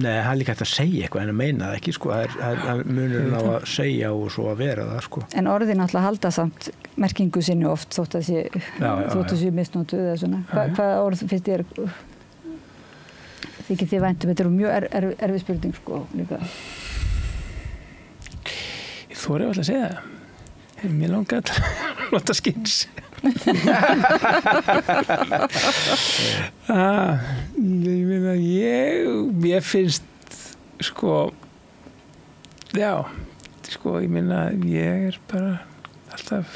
Nei, það er líka hægt að segja eitthvað en að meina það ekki, sko. Það er munurinn á að segja og svo að vera það, sko. En orðin alltaf halda samt merkingu sinni oft þótt að sé misnótuð eða svona. Hvað orð finnst þér þykir þið væntum? Þetta er mjög erfið spurning, sko, líka. Ég þori alltaf að segja það. Mér langar að nota skins. Ég finnst, sko, ég meina, ég er bara alltaf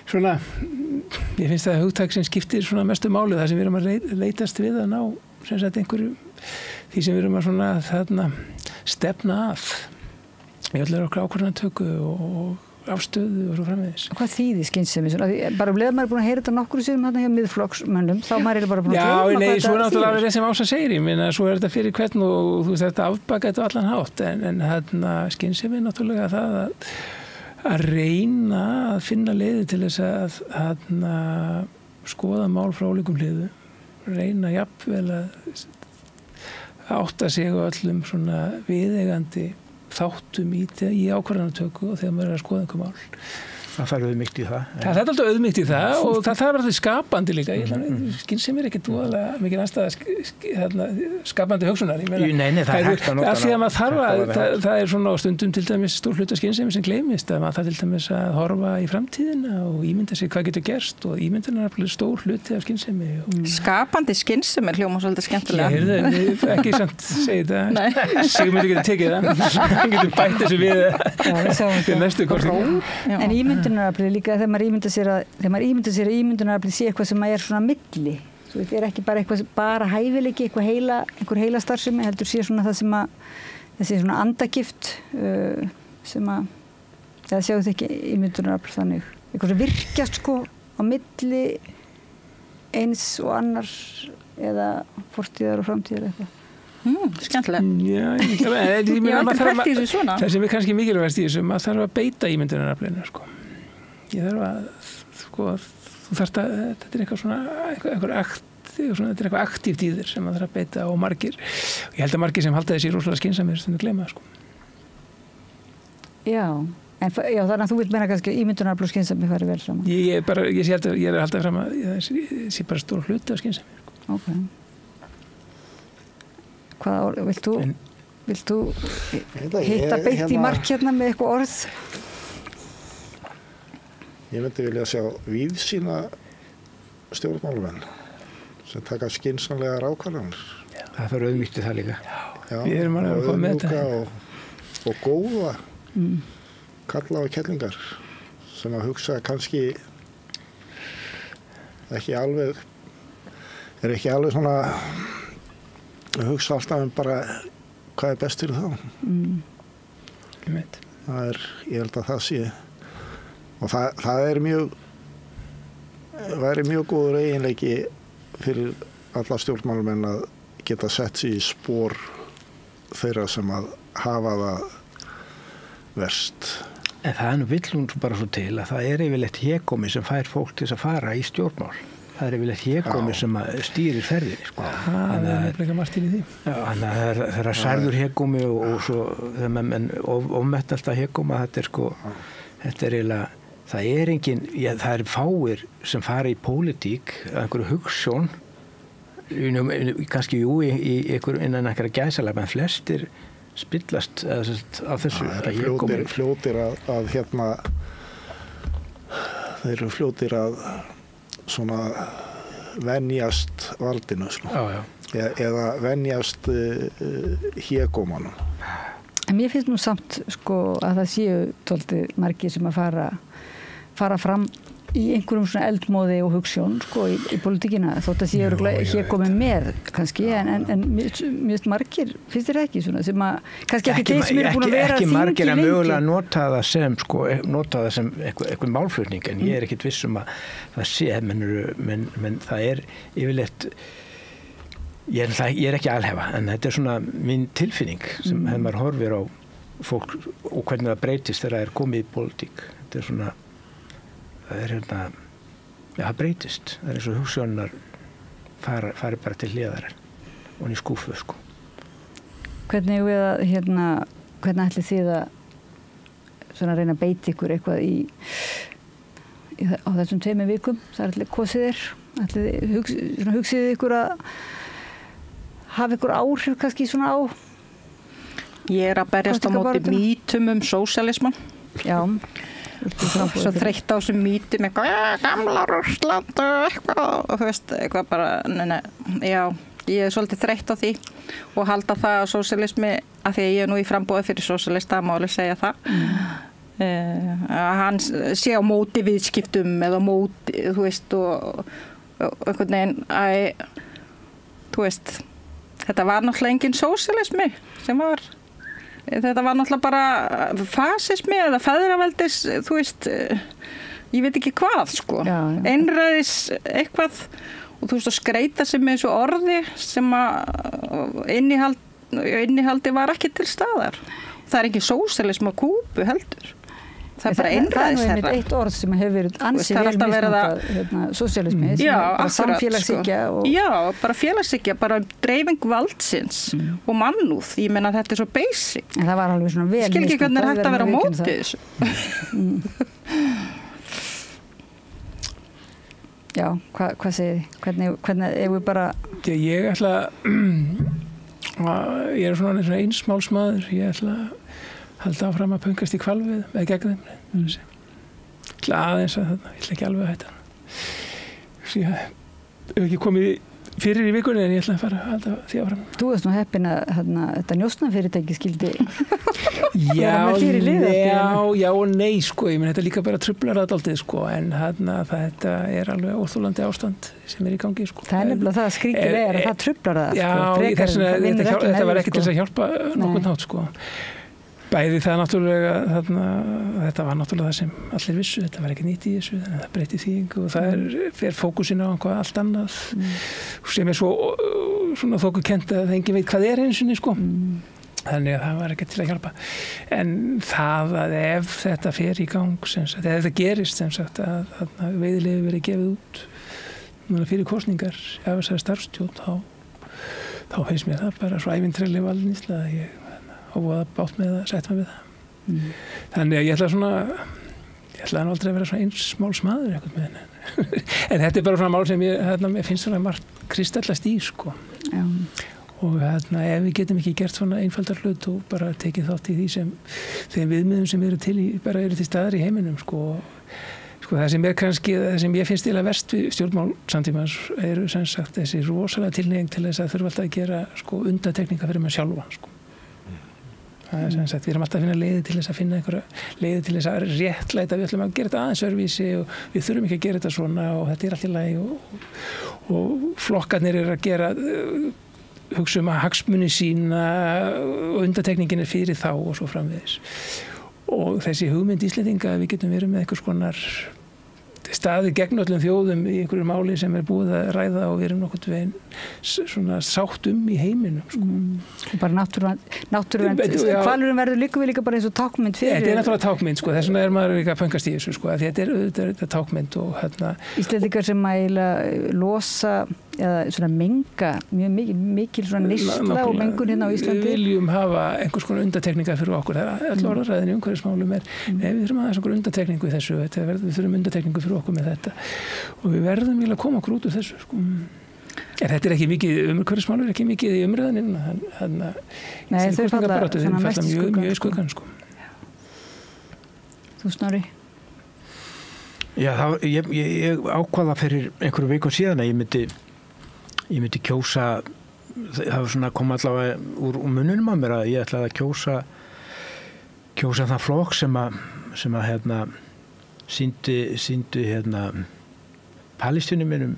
svona, ég finnst það hugtak sem skiptir svona mestu máli, það sem við erum að leitast við að ná, sem sagt, einhverju, því sem við erum að svona þarna stefna að. Ég ætla okkur ákvörðunartöku og afstöðu og svo framvegis. Hvað þýðir skynsemi? Bara leið maður búin að heyra þetta nokkru sinnum hérna hjá miðflokksmönnum, þá maður bara búin að gleyma hvað þetta þýðir. Já, svo náttúrulega er það sem Ása segir, ég meina, svo er þetta fyrir hvern og þú veist, þetta afbaka þetta allan hátt, en þarna skynsemi er náttúrulega það að reyna að finna leiði til þess að skoða mál frá ólíkum hliðu, reyna jafnvel að átta sig á öllum svona viðeigandi þáttum í ákvarðanatöku og þegar maður er að skoða einhver mál. Það þarf auðmýkt í það. Það er alltaf auðmýkt í það og það þarf alltaf skapandi líka. Skynsemi er ekkert voðalega mikið aðstæða skapandi hugsunar. Nei, það er hægt að nota. Af því að maður þarf að, það er svona stundum til dæmis stór hluta skynsemi sem gleymist, að maður þarf til dæmis að horfa í framtíðina og ímynda sig hvað getur gerst og ímyndan er alveg stór hluti af skynsemi. Skapandi skynsemi er hljóma svolítið skemmtilega. Ég ekki samt segja þetta. Sigmundur getur tekið það. Hann getur bætt þessu við næstu kosningu. Líka þegar maður ímynda sér að ímyndunaraflið sé eitthvað sem er svona milli. Svo þetta er ekki bara eitthvað bara hæfileiki, einhver heila starfsemi, heldur sé svona það sem að þessi svona andagift sem að eða sjáu þið ekki ímyndunarafl þannig eitthvað sem virkjast sko á milli eins og annars eða fortíðar og framtíðar eitthvað skemmtilega. Já, ég aldrei fætt í þessu svona. Það sem kannski mikilvægast í þessu, maður þarf að beita ímyndunaraflinu sko. Ég þarf að sko, þú þarft að þetta er eitthvað svona þetta er eitthvað aktíft í þér sem maður þarf að beita og margir. Ég held að margir sem halda þessi rosalega skynsamir stundum gleyma sko. Já, þannig að þú vilt meina kannski ímyndunarafl og skynsami fari vel saman. Ég er alltaf fram að ég sé bara stór hluti af skynsami sko. Ok. Hvað vilt þú hitta beint í mark hérna með eitthvað orð? Ég myndi vilja sjá víðsýna stjórnmálamenn sem taka skynsamlegar ákvarðanir. Það þarf auðvitað það líka. Já, við erum alveg að koma með þetta. Og góða kalla á kellingar sem að hugsa kannski ekki alveg svona að hugsa alltaf bara hvað er best fyrir þá. Ég held að það sé og það er væri mjög góður eiginleiki fyrir alla stjórnmálamenn að geta sett sig í spor þeirra sem að hafa það verst. En það vill hún bara svo til að það er yfirleitt hégómi sem fær fólk til að fara í stjórnmál. Það er yfirleitt hégómi sem stýrir ferðinni sko. Það er nefnilega margt í því. Já, þannig að það er særður hégómi og svo ofmett alltaf hégóma, þetta er sko þetta er eiginlega það er engin, það er fáir sem fara í pólitík að einhverju hugsjón kannski innan einhverja gæsalega, en flestir spillast á þessu. Fljótir að hérna þeir eru fljótir að svona venjast valdinu sko. Eða venjast hégómanum. En mér finnst nú samt sko að það séu tóltið margir sem að fara fram í einhverjum svona eldmóði og hugsjón sko í pólitíkina þótt að séu hér komið með kannski en mjög margir finnst þér ekki svona sem að kannski ekki þeir sem eru búin að vera ekki margir að mögulega lengi nota það sem eitthvað málflutning en ég er ekkit viss um að það sé menn það er yfirleitt ég er ekki alhefa en þetta er svona mín tilfinning sem hefur maður horfir á fólk og hvernig það breytist þegar það er komið í pólitík þetta er svona það er það breytist það er eins og hugsjónar fari bara til hliðar og í skúfu sko. Hvernig við að hvernig ætlið þið að svona reyna að beita ykkur eitthvað á þessum 2 vikum það er allir kosið hugsið ykkur að hafa ykkur áhrif kannski svona á Ég er að berjast á móti mýtum sósíalismann. Já. Svo þreytt á þessum mýtum gamla Rússland eitthvað og þú veist, eitthvað bara já, ég er svolítið þreytt á því og halda það að sósíalismi af því að ég er nú í framboði fyrir sósíalista má alveg segja það að hann sé á móti viðskiptum eða móti, þú veist og einhvern veginn þú veist, þetta var náttúrulega engin sósíalismi sem var þetta var náttúrulega bara fasismi eða feðraveldis, þú veist ég veit ekki hvað sko einræðis eitthvað og þú veist að skreita sig með þessu orði sem að innihaldi var ekki til staðar það er ekki sósíalismi á Kúbu heldur það er bara einræðisherra það er eitt orð sem hefur verið ansið vel misnotað sósíalismi bara samfélagshyggja já, bara félagshyggja, bara dreifing valdsins og mannúð, ég meina þetta er svo basic en það var alveg svona vel skil ekki hvernig er hægt að vera á móti þessu já, hvað segir þið? Hvernig ef við bara ég ætla ég er svona einsmálsmaður ég ætla að halda áfram að pöngast í hvalvið eða gegn þeim aðeins að þarna, ég ætla ekki alveg að hætta ég hef ekki komið fyrir í vikunni en ég ætla að fara að halda því áfram Þú veist nú heppin að þetta njósnafyrirtæki skildi já og nei sko, ég menn þetta líka bara truflar það dálítið sko en þetta er alveg óþolandi ástand sem er í gangi sko Það er nefnilega það að skrýkir að það truflar það já, þetta var ekki til þess að hjálpa nokkurn hátt sko Bæði það náttúrulega, þetta var náttúrulega það sem allir vissu, þetta var ekki nýtt í þessu, þannig að það breytti þýðingu og það fer fókusin á einhvað allt annað sem svo svona þokukent að það enginn veit hvað einu sinni, sko. Þannig að það var ekki til að hjálpa. En það að ef þetta fer í gang, sem sagt, ef þetta gerist, sem sagt, að veiðileyfi verið gefið út fyrir kosningar af þessari starfstjórn, þá finnst mér það bara svo ævintýraleg valnýsla að ég hófaði bátt með að sætta mig við það. Þannig að ég ætla aldrei að vera svona einsmáls maður eitthvað með henni. En þetta bara svona mál sem ég finnst svona margt kristallast í, sko. Já. Og ef við getum ekki gert svona einfaldar hlut og bara tekið þátt í þeim viðmiðum sem eru til staðar í heiminum, sko, það sem það sem ég finnst eiginlega verst við stjórnmál samtímans eru sem sagt þessi rosalega tilhneiging til þess að þurfa alltaf að gera, sko, undantekninga fyrir maður sjálfan, sko. Það sem sagt, við erum alltaf að finna leiði til þess að finna einhverja leiði til þess að réttlæta, við ætlum að gera þetta aðeins öðruvísi og við þurfum ekki að gera þetta svona og þetta allt í lagi og flokkarnir eru að gera hugsa að hagsmuni sína og undantekningin fyrir þá og svo framvegis. Og þessi hugmynd Íslendinga að við getum verið með einhvers konar staði gegn öllum þjóðum í einhverju máli sem búið að ræða og við erum nokkurn veginn svona sátt í heiminum, sko. Bara náttúruvernd, hvalurinn verður líka bara eins og tákmynd fyrir. Þetta náttúrulega tákmynd, sko, þess vegna maður líka að pöngast í þessu, sko, því þetta er tákmynd og Íslendingar sem eiginlega losa eða svona menga mjög mikil svona neysla og mengun hérna á Íslandi. Við viljum hafa einhvers konar undantekningar fyrir okkur. Það er orðræðin í umhverfismálum nei, við þurfum að hafa einhver undantekningu í þessu, við þurfum undantekningu fyrir okkur með þetta og við verðum að koma okkur út úr þessu, sko. Þetta er ekki mikið, umhverfismálum er ekki mikið í umræðinni, Nei, þau falla mjög í skuggan, sko. Þú, Snorri? Já, ég ákvaða fyrir einhverju vikum síðan að ég myndi kjósa, það var svona kom allavega úr mununum að mér að ég ætlaði að kjósa það flokk sem að sýndi Palestínum minnum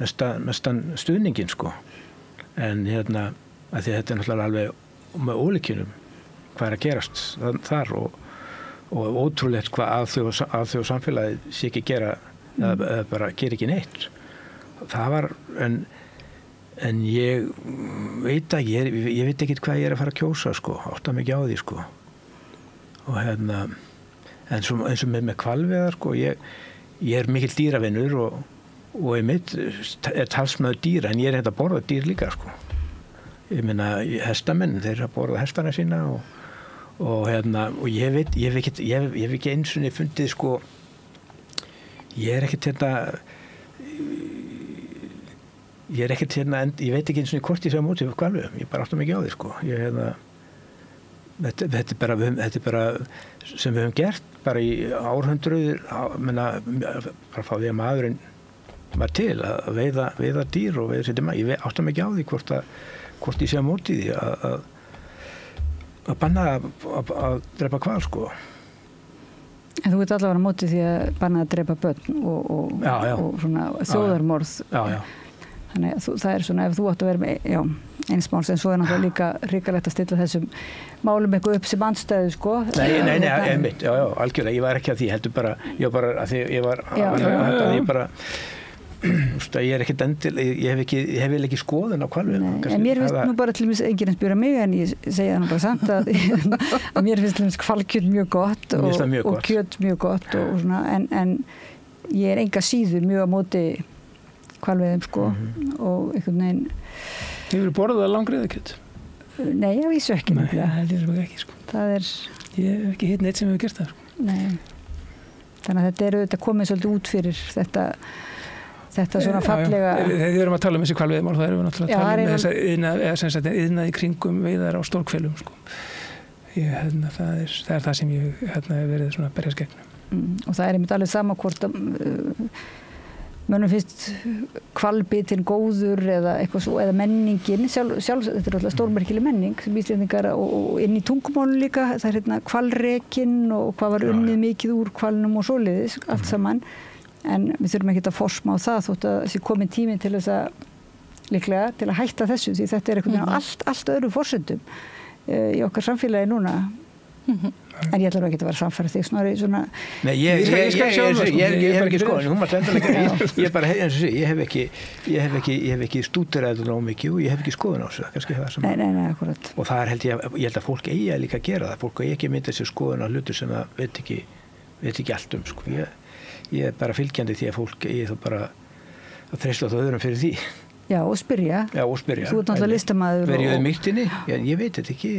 mestan stuðningin, sko. En að því að þetta er náttúrulega alveg með ólíkjunum hvað er að gerast þar og ótrúlegt hvað alþjóð samfélagið sé ekki gera eða bara gera ekki neitt. Það var en ég veit ekki, ég veit ekki hvað ég er að fara að kjósa, sko, átta mig ekki á því, sko. Og eins og með hvalveiðar, sko, ég er mikill dýravinnur og einmitt er talsmaður dýra, en ég er að borða dýr líka, sko. Ég meina hestamenn, þeir að borða hestana sína og ég hef ekki eins og fundið, sko, ég er ekkert ég veit ekki eins og hvort ég sé á móti fyrir hvalveiðum, ég bara átta mig ekki á því, sko. Þetta er bara sem við höfum gert bara í árhundruð, bara frá því að maðurinn var til að veiða dýr og veiða sér maður. Ég átta mig ekki á því hvort ég sé á móti því að banna að drepa hval, sko. En þú ert allavega á móti því að banna að drepa börn og svona þjóðarmorð. Já. Þannig að það er svona, ef þú átt að vera með, einsmáls, en svo er náttúrulega líka hrikalegt að stilla þessum málum eitthvað upp sem andstæðu, sko. Nei, einmitt, já, algjörlega, ég var ekki að því, heldur bara, ég er ekkert ég hef ekki skoðun á hvalveiðum. En mér finnst nú bara til dæmis enginn að spyrja mig, en ég segi það nú bara samt að mér finnst til dæmis hvalkjöt mjög gott og kjöt mjög gott og svona, en ég er enga síður mjög á móti hvalveiðum, sko, og einhvern veginn. Hefur þú borðað langreiðakjöt? Nei, ég vísu ekki. Nei, það held ég ekki, sko. Ég hef ekki hitt neitt sem hefur gert það, sko. Nei. Þannig að þetta komið svolítið út fyrir þetta svona fallega. Þegar við erum að tala um þessi hvalveiðimál, þá erum við náttúrulega að tala um þessa iðnað í kringum veiðar á stórhvelum, sko. Það er það sem ég hef verið svona að berjast gegn. Og það er einmitt alveg sama hvort mönnum finnst hvalbitinn góður eða eitthvað svo, eða menningin, sjálf þetta er alltaf stórmerkileg menning sem Íslendingar og inn í tungumálun líka, það er hvalrekinn og hvað var unnið mikið úr hvalnum og svoleiðis, allt saman, en við þurfum ekki að forsma á það þótt að þessi komin tími til þess að líklega til að hætta þessu, því þetta er einhvern veginn á allt öðru forsendum í okkar samfélagi núna. En ég ætla ekki að vera samfæra þig Snorri svona... Nei, ég hef ekki skoðun, hún var ég hef ekki stúderað nóg mikið og ég hef ekki skoðun á þessu, kannski það sem... Nei, akkurat. Og það ég held að fólk eigi að líka gera það, fólk eigi ekki að mynda sér skoðun á hlutu sem það veit ekki allt sko. Ég bara fylgjandi því að fólk eigi þá bara að þreysla það öðrum fyrir því. Já, og spyrja. Þú ert náttúrulega listamaður verið mýttinni, ég veit þetta ekki,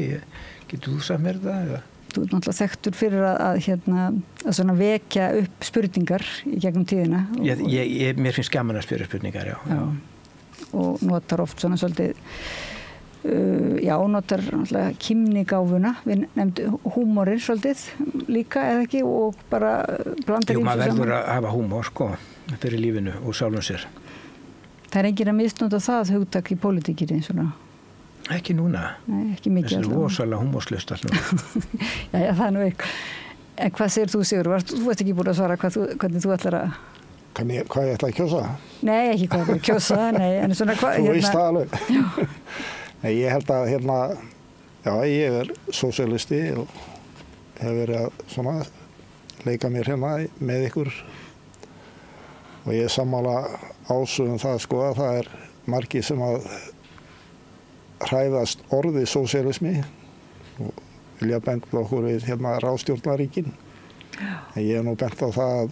getur þú sagt mér það eða? Þú ert náttúrulega þekktur fyrir að svona vekja upp spurningar í gegnum tíðina. Mér finnst gaman að spyrja spurningar, já. Og notar oft svona svolítið, notar náttúrulega kímnigáfuna, við nefndum húmórir svolítið líka, eða ekki, og bara blandar Jú, maður verður að hafa húmór, sko, fyrir lífinu og sjálfum sér. Það er enginn að misnota það hugtak í pólitíkinni, svona? Ekki núna. Nei, ekki mikið. Þessi er rosalega húmórslaust allt núna. Já, það er nú eitthvað. En hvað segir þú, Sigur? Þú varst ekki búin að svara hvernig þú ætlar að... Hvað ég ætla að kjósa? Nei, ekki hvað ég ætla að kjósa, nei. En svona hvað... Þú veist það alveg. Nei, ég held að ég er sósíalisti og hef verið að svona leika mér með ykkur. Og ég er sammála ásugum það sko að það er margir sem að hræðast orðið sósíalismi og vilja benda okkur við ráðstjórnaríkin. En ég hef nú bent á það að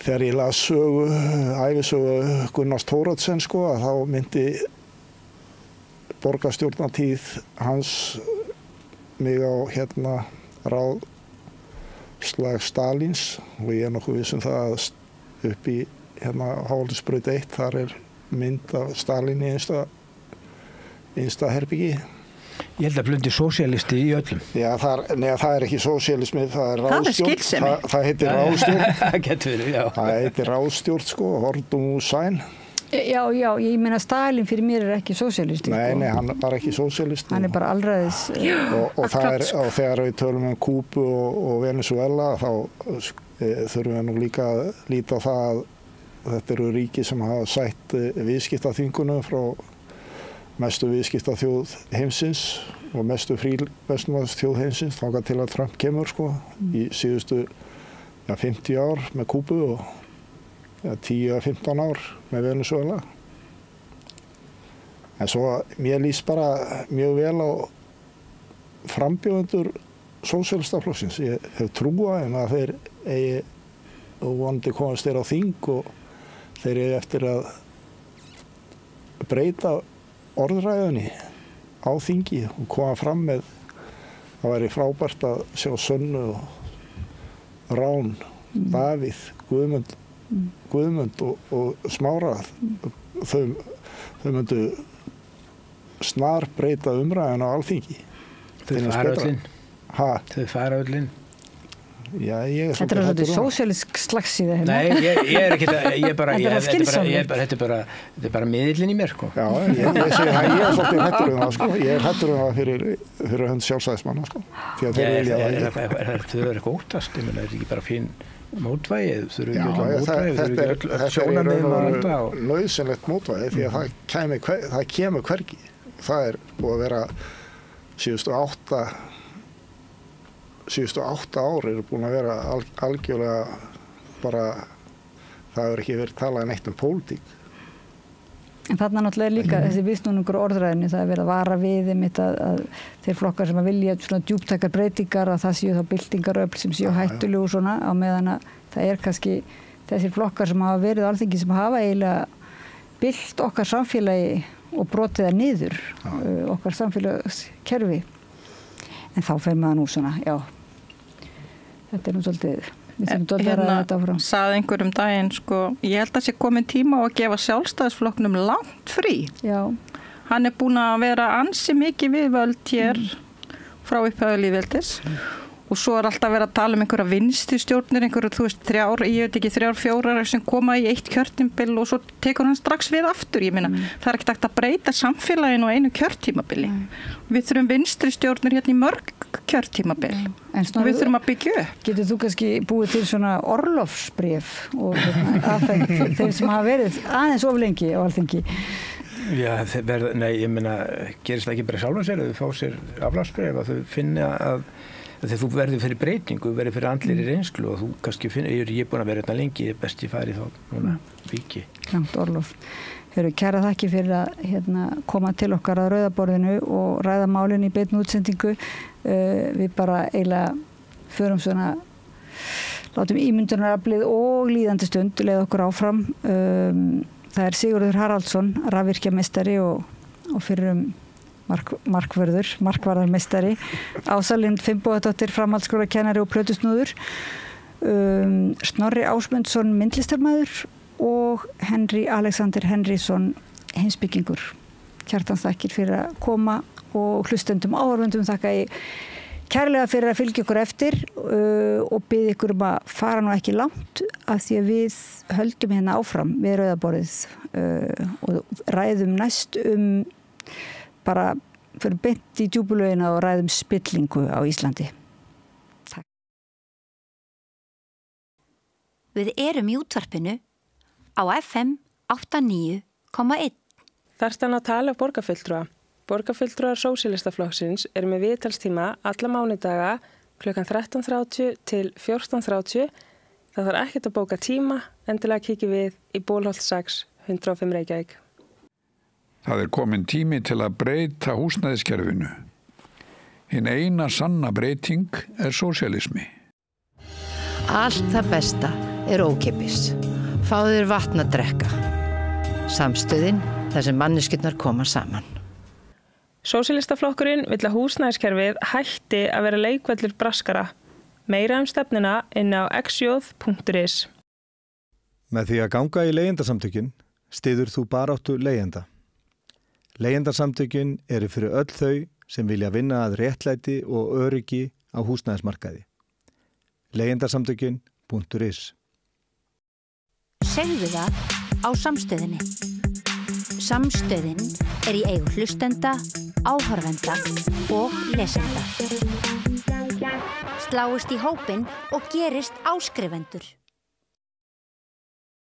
þegar ég las ævisögu Gunnars Thoroddsen sko að þá myndi borgarstjórnartíð hans mig á ráðslag Stalins og ég er nokkuð viss það að upp í Hávaldisbraut 1 þar er mynd af Stalin í einsta herbyggi. Ég held að blundi sósíalisti í öllum. Já, það er ekki sósíalismi, það er ráðstjórn. Það heitir ráðstjórn. Það getur verið, já. Það heitir ráðstjórn, sko, Hordum Hussein. Já, ég meina Stalin fyrir mér er ekki sósíalisti. Nei, hann var ekki sósíalisti. Hann er bara alræðis. Og þegar við tölum Kúbu og Venezuela, þá þurfum við nú líka að líta á það að þetta eru ríki sem hafa sætt viðskiptaþvingunum frá mestu viðskiptaþjóð heimsins og mestu fríverslunarþjóð heimsins þangað til að Trump kemur sko í síðustu 50 ár með Kúbu og 10-15 ár með Venezuela. En svo mér líst bara mjög vel á frambjóðendur sósíalistaflokksins. Ég hef trú á þeim að þeir eigi og vonandi komast þeir á þing og þeir eigi eftir að breyta orðræðunni á þingi og koma fram með það væri frábært að sjá Sönnu og Rán, Davíð, Guðmund og Smára. Þau myndu snar breyta umræðuna á alþingi. Þau fara öllin. Já, þetta er svona sósíalísk slagsíða hérna. Nei, ég er ekki þetta er bara miðillinn í mér sko. Já, ég segi það, ég er svolítið hræddur það sko. Ég er hræddur það fyrir hönd sjálfstæðismanna sko. Því að þeir vilja það ekki. Þau eru ekki óttast, ég meina, þetta er ekki bara fín mótvægi, þau eru ekki öll mótvægi, þau eru ekki öll sjónarmið og alltaf. Nauðsynlegt mótvægi því að það kemur hvergi. Það er búið að vera síðustu 8 ár eru búin að vera algjörlega bara, það hefur ekki verið talað neitt pólitík. En þarna náttúrulega er líka þessi viðsnúningur orðræðinni, það er verið að vara við að þeir flokkar sem að vilja svona djúptækar breytingar, að það séu þá byltingaröfl sem séu hættulegu og svona, á meðan að það er kannski þessir flokkar sem hafa verið á alþingi sem hafa eiginlega bylt okkar samfélagi og brotið það niður, okkar samfélagskerfi. En þá fer maður nú svona, já, þetta er nú svolítið, við þurfum svolítið að ræða þetta áfram. Sagði einhverjum daginn, sko, ég held að sé komin tíma á að gefa sjálfstæðisflokknum langt frí. Já. Hann er búinn að vera ansi mikið við völd hér frá upphæðu lýðveldis. Og svo er alltaf verið að tala einhverja vinstri stjórnir, þú veist, 3-4 sem koma í eitt kjörtímabil og svo tekur hann strax við aftur. Ég meina, það er ekkert hægt að breyta samfélaginu á einu kjörtímabili. Við þurfum vinstri stjórnir hérna í mörg kjörtímabil og við þurfum að byggja upp. Getur þú kannski búið til svona orlofsbréf og afhengt þeim sem hafa verið aðeins of lengi á alþingi? Já, ég meina, gerist það ekki bara sjálfum sér að þau fá sér aflátsbréf að þau finna að þegar þú verður fyrir breytingu, verður fyrir andlir í reynslu og þú kannski finnir, ég er búin að vera hérna lengi, best ég færi þá núna viki. Langt orlof. Kæra þakki fyrir að koma til okkar að rauðaborðinu og ræða málin í beinni útsendingu. Við bara eiginlega förum svona, látum ímyndunaraflið og líðandi stund leið okkur áfram. Það Sigurður Haraldsson, rafvirkjameistari og fyrrum markvarðarmeistari, Ása Lind Finnbogadóttir, framhaldsskólakennari og plötusnúður, Snorri Ásmundsson, myndlistarmaður og Henry Alexander Henrysson, heimspekingur. Hjartans þakkir fyrir að koma og hlustendum áhorfendum þakka ég kærlega fyrir að fylgja ykkur eftir og bið ykkur að fara nú ekki langt af því að við höldum hérna áfram við rauðaborðið og ræðum næst bara fyrir beint í djúpulögina og ræðum spillingu á Íslandi. Takk. Við erum í útvarpinu á FM 89,1. Þarstan að tala borgarfulltrúa. Borgarfulltrúar Sósíalistaflokksins eru með viðtalstíma alla mánudaga klukkan 13:30 til 14:30. Það þarf ekkert að bóka tíma, endilega kíkja við í Bólholt 6, 105 Reykjavík. Það komin tími til að breyta húsnæðiskerfinu. Hinn eina sanna breyting sósíalismi. Allt það besta ókeypis. Fáðu þér vatn að drekka. Samstöðin þar sem manneskjurnar koma saman. Sósíalistaflokkurinn vill að húsnæðiskerfið hætti að vera leikvellur braskara. Meira stefnuna inn á xjóð.is. Með því að ganga í leigjendasamtökin styður þú baráttu leigjenda. Leigjendasamtökin eru fyrir öll þau sem vilja vinna að réttlæti og öryggi á húsnæðismarkaði. Leigjendasamtökin.is. Segðu það á Samstöðinni. Samstöðin í eigu hlustenda, áhorfenda og lesenda. Sláist í hópinn og gerist áskrifendur.